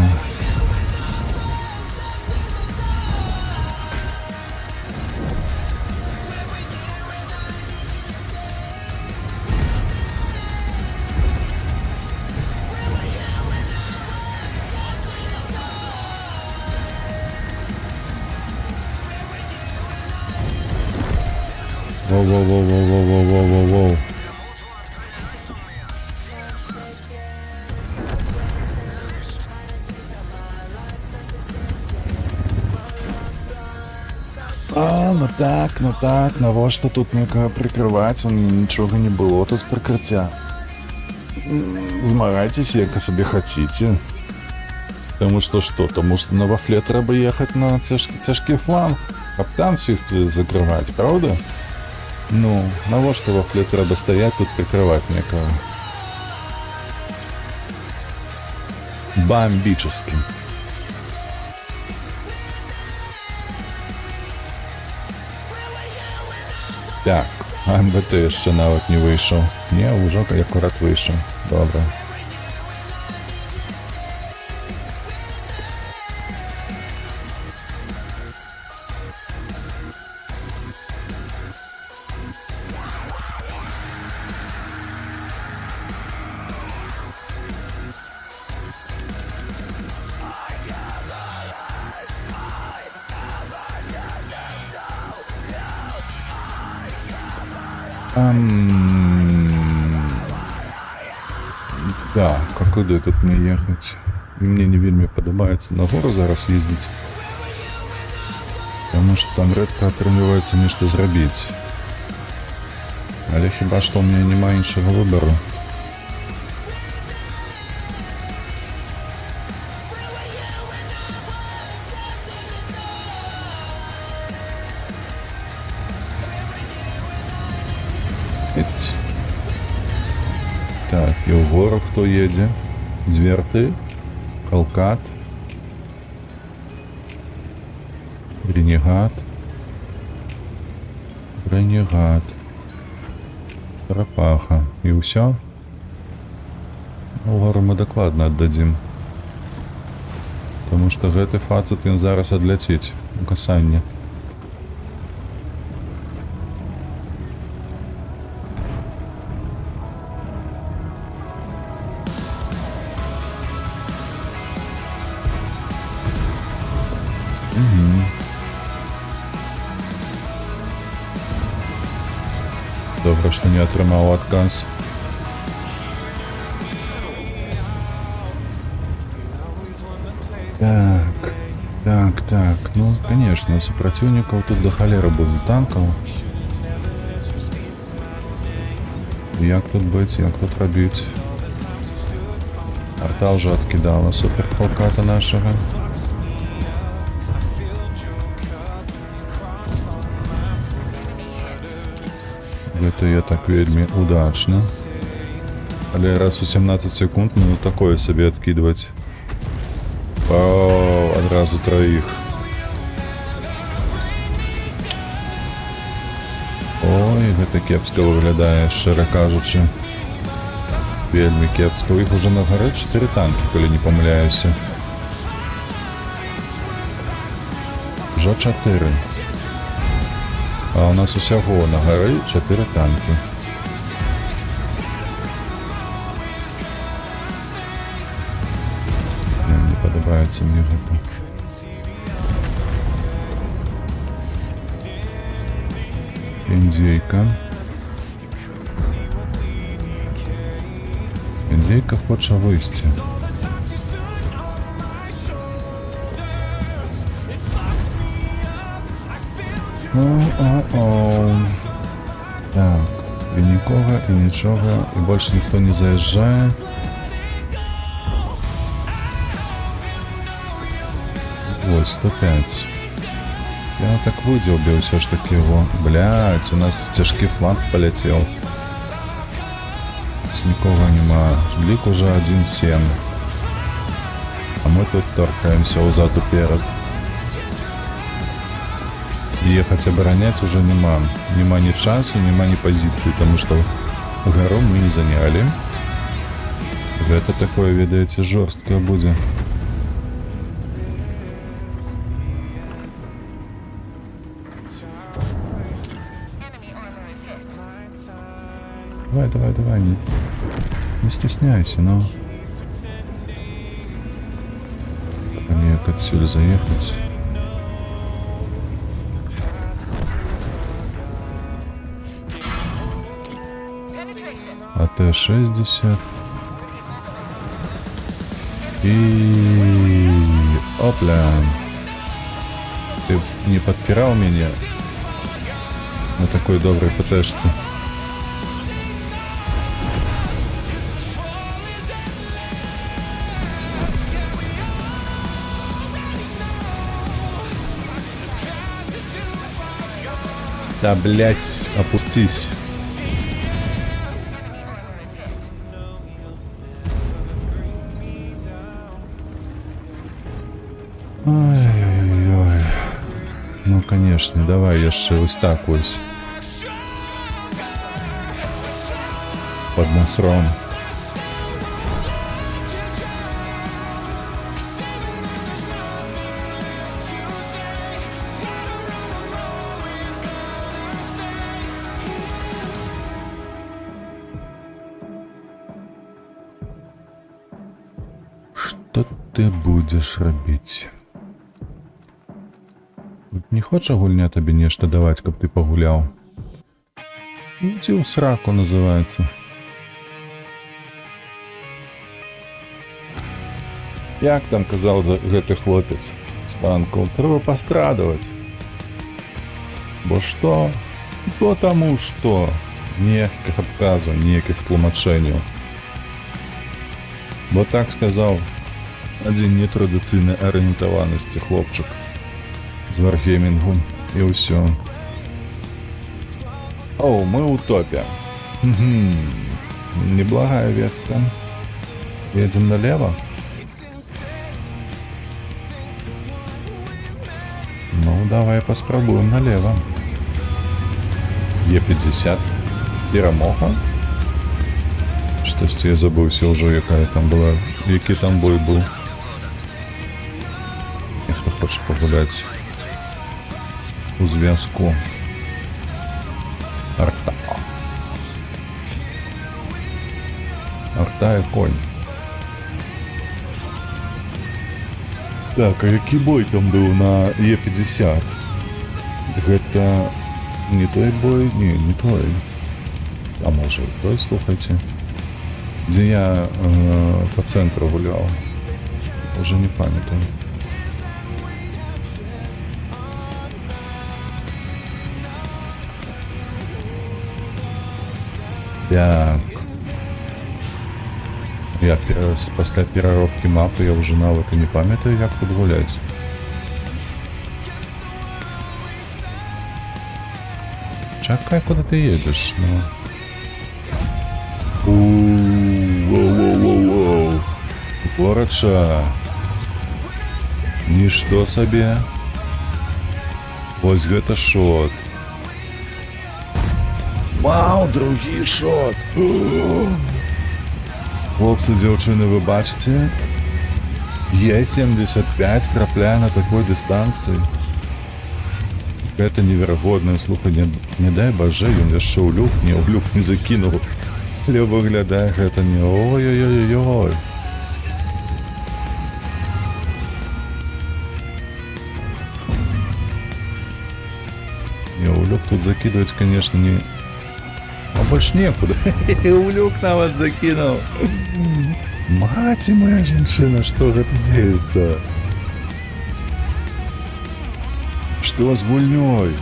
Воу-воу-воу-воу-воу-воу-воу-воу. Ну так, навошта тут некага прикрываць? У мяне нічога не было тут з прыкрыцця. Змагайцеся, як сабе хаціце. Таму што што? Таму што на вафле трэба ехаць на цяжкі фланг, каб там всіх закрываць, правда? Ну, навошта вафле трэба стаяць тут прикрываць некага? Бомбически. Так, МВТ яшчэ нават не выйшаў. Не, ўжо акурат выйшаў. Добра. Так, а куды тут мне ехаць? І мне не вельмі падабаецца на гору зараз ездзіць. Таму што там рэдка атрымліваецца нешта зрабіць. Але хіба што ў мяне няма іншага выбару. Так, і ў гору хто едзе? Дзверты, Халкат, Ренегат, Рапаха. І ўсё? У гору мы дакладна аддадзім. Таму што гэты фацет ён зараз адляціць у касанне. Добра, што не атрымаў адказ. Так, ну, конечно, супраціўнікаў тут да халеры будзе танкаў. Як тут быць, як тут рабіць? Арта ўжо адкідала супер Халката нашага. Гэта я так вельмі удачна. Але раз у 17 секунд, ну такое сабе адкідваць. О, адразу троіх. Ой, гэта кепска выглядае, шчыра кажучы. Вельмі кепска. У іх уже на гары 4 танкі, калі не памыляюся. Ўжо 4. А у нас усяго на гары 4 танкі. Не падабаецца мне гэта. Індзейка. Індзейка хоча выйсці. Так, і нікога, і нічога, і больш ніхто не заязджае. Ось, 105. Я так выдзеўбіў все ж таки его. Блядь, у нас цяжкі фланг полетел. Нікого нема. Лік уже 1-7. А мы тут торкаемся узад уперед. Ехать оборонять уже нема. Нема ни часу, нема ни позиции, потому что гору мы не заняли. Это такое, видаете, жорсткое будет. Давай, не стесняйся, но... Мне как отсюда заехать. АТ-60. И... Опля. Ты не подпирал меня на такой доброй ПТшце? Да, блять, опустись. Ой-ой-ой. Ну, конечно, давай яшчэ выстакуюсь. Под насром. Что ты будешь рабіць? Не хоча гульня табе нешта даваць, каб ты пагуляў? Ідзі ў сраку называецца. Як там казаў гэты хлопец з танку? Трэба пастрадаваць. Бо што? Бо таму што? Ніякіх адказаў, ніякіх тлумачэнняў. Бо так сказаў адзін нетрадыцыйнай арыентаванасці хлопчык з варгеймінгу, і ўсё. О, мы ў топе. Неблагая вестка. Едем налево? Ну, давай паспрабуем налево. Е50. Перамога? Штосьці я забыўся ўжо, якая там была, які там бой быў. Нехто хоча пагуляць у звязку. Арта. Арта і конь. Так, а які бой там быў на Е50? Гэта не той бой? Не той. А можа і той, слухайце. Дзе я по центру гулял. Уже не памятаю. Так. Я пасля пераробкі мапы я уже нават і не памятаю, як тут гуляць. Чакай, куди ти едеш, ну. Воу-воу-воу-воу. Горача. Нішто сабе. Вось гэта шот. Вау, другі шот. Хлопцы, дзяўчыны, вы бачыце? Е75 трапляе на такой дыстанцыі. Гэта неверагодна. Слухай, не дай бажа, ён яшчэ ў люк не закінуў. Але выглядае гэта не ой-ой-ой-ой. Не, ў люк тут закидывать, конечно, не... А больше некуда. У люк нават закинул. Маці моя жанчына, что гэта дзеецца? Что з гульнёй?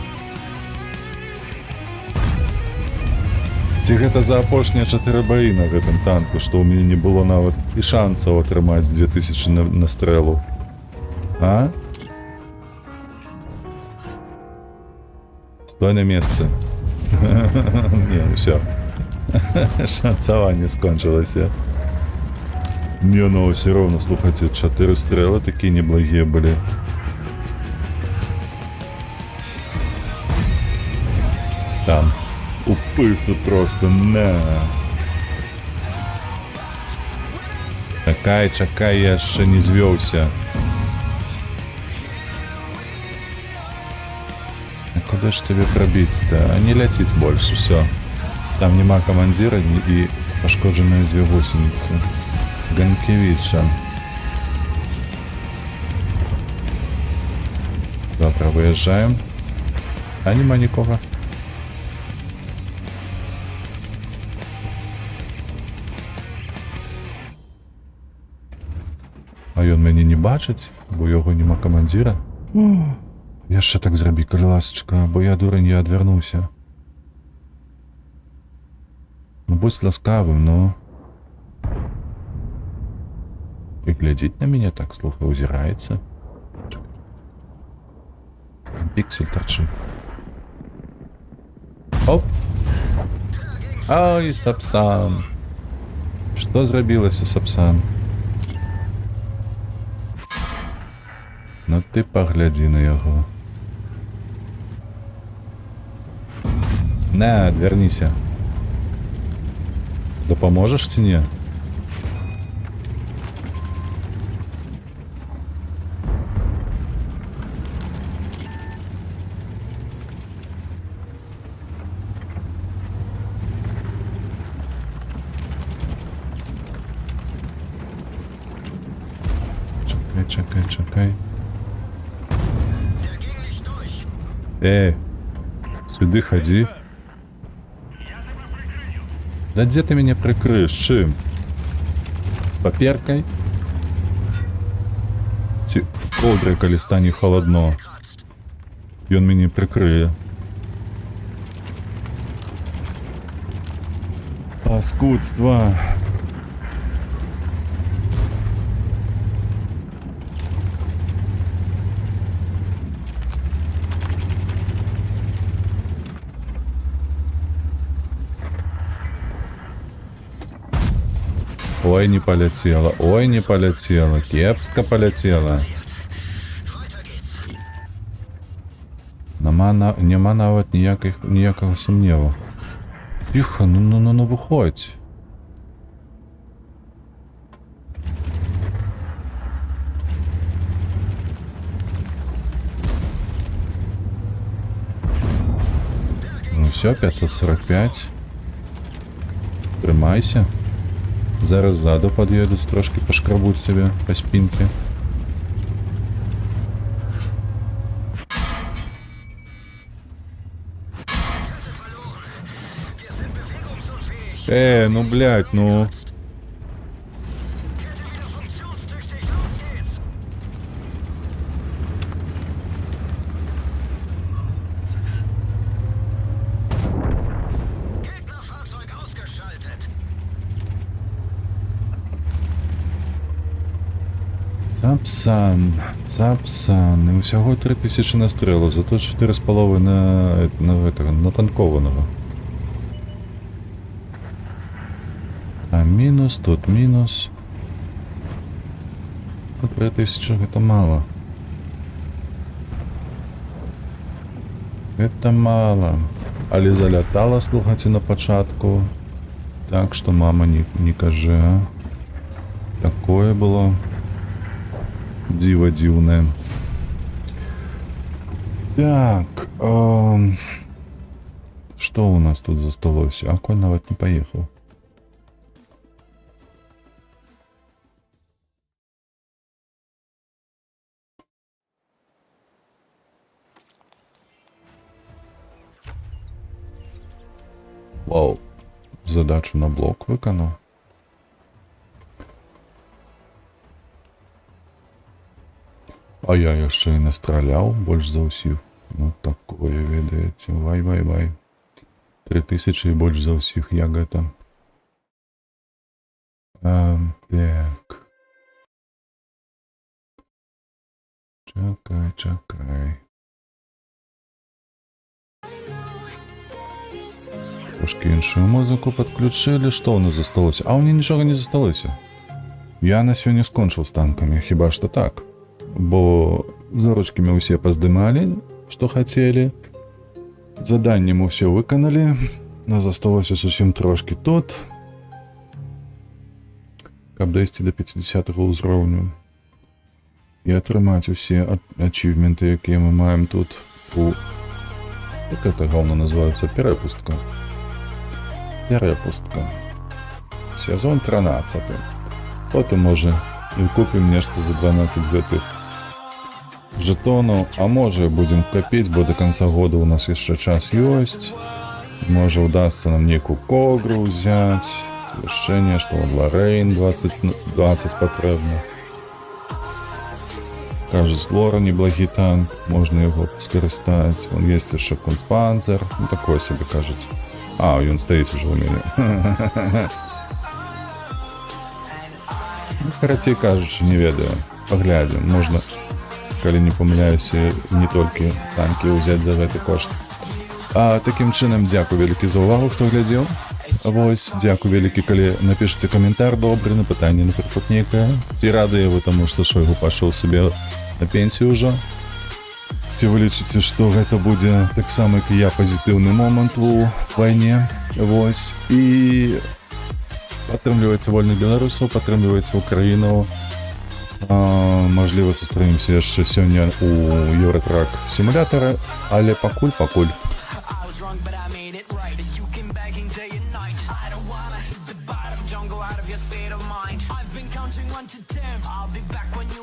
Ці гэта за апошнія 4 баі на гэтым танку, што ў мяне не было нават і шансаў атрымаць 2000 на стрэлу. А? То на месцы. Не, все. Шанцаванне скончылася. Не, ну все равно, слухайте, 4 стрелы такие неблагие были. Там упысы просто, на. Чакай, я ще не звёўся. А куда ж тебе пробить-то? А не летит больше, все. Там нема командира и пошкодженные 2 гусеницы. Ганкевича. Добре, виїжджаємо. А нема нікого. А ён мяне не бачить, бо його нема командира. Яшчэ так зрабі, калі ласачка, бо я дурень, я адвярнуўся. Ну будь ласкавым, ну. И глядит на меня так, слухай, узирается. Пиксель торчит. Оп! Ай, Сапсан. Что зрабілася, Сапсан? Ну ты погляди на яго. На, адвярніся. Дапаможаш ці не? Чакай. Сюды ходи. Да где ты меня прикрыешь? Чым? Паперкой? Ці коўдрай, калі стане холодно. Ён мяне прикрые. Паскудство. Ой, не полетела, кепска полетела. Нема нават ніякага сумневу. Тихо, ну выходь. Ну все, 545. Трымайся. Зараз ззаду подъедут, трошки пошкрабуть себе по спинке. Ну блядь, ну. Цапсан. І усього 3000 на стрелу, зато 4,5 на танкованого. А мінус, тут мінус. 3000 это мало. Это мало. Але залятала, слухайте, на початку. Так что мама не кажи, а. Такое было. Диво дивное. Так. Что у нас тут засталось? А конь нават не поехал. Вау. Задачу на блок виконав. А я яшчэ і настраляў больш за ўсіх. Ну такое, ведаеце. Вай. 3000 і больш за ўсіх, як гэта. Так. Чакай. Трошки іншу музику підключили. Що у нас засталося? А у мене нічого не засталося. Я на сьогодні скончив з танками, хіба що так. Бо за ручками усе поздымали, что хотели. Задание мы все виконали. Нас осталося зовсім трошки тут. Каб дойти до 50-го уровня. І отримати усі ачивменти, які ми маємо тут у... Як это говно називається? Перепустка. Перепустка. Сезон 13. Потім може і купимо нечто за 12 гэтых жетонов, а може будем копить, бо до конца года у нас еще час есть. Може удастся нам некую когру взять. Решение, что вот Лорейн 20 потребно. Кажется, Лора неблагий танк, можно его скористать. Он есть еще Кунспанцер, ну такой себе кажется. А, он стоит уже у меня. Короче, кажется, не ведаю. Поглядим, можно, коли не помиляюсь, не тільки танки взяти за гэты кошт. А таким чином, дякую вялікі за увагу, хто глядзеў. Вось, дякую вялікі, калі напішыце каментар добры на пытанне, напрыклад, нейкае. Ці радыя вы таму, што Шойгу пашоў сабе на пенсію ўжо? Ці вы лічыце, што гэта будзе таксама, як і я, пазітыўны момант у вайне? Вось. І падтрымлівайце вольных беларусаў, падтрымлівайце Украіну. Можливо, сустраемся яшчэ сёння у Евротрак сімулятара, але пакуль. I was wrong, but I made it right. You came back in day and night. I don't wanna hit the bottom, don't go out of your state of mind. I've been counting 1 to 10. I'll be back when you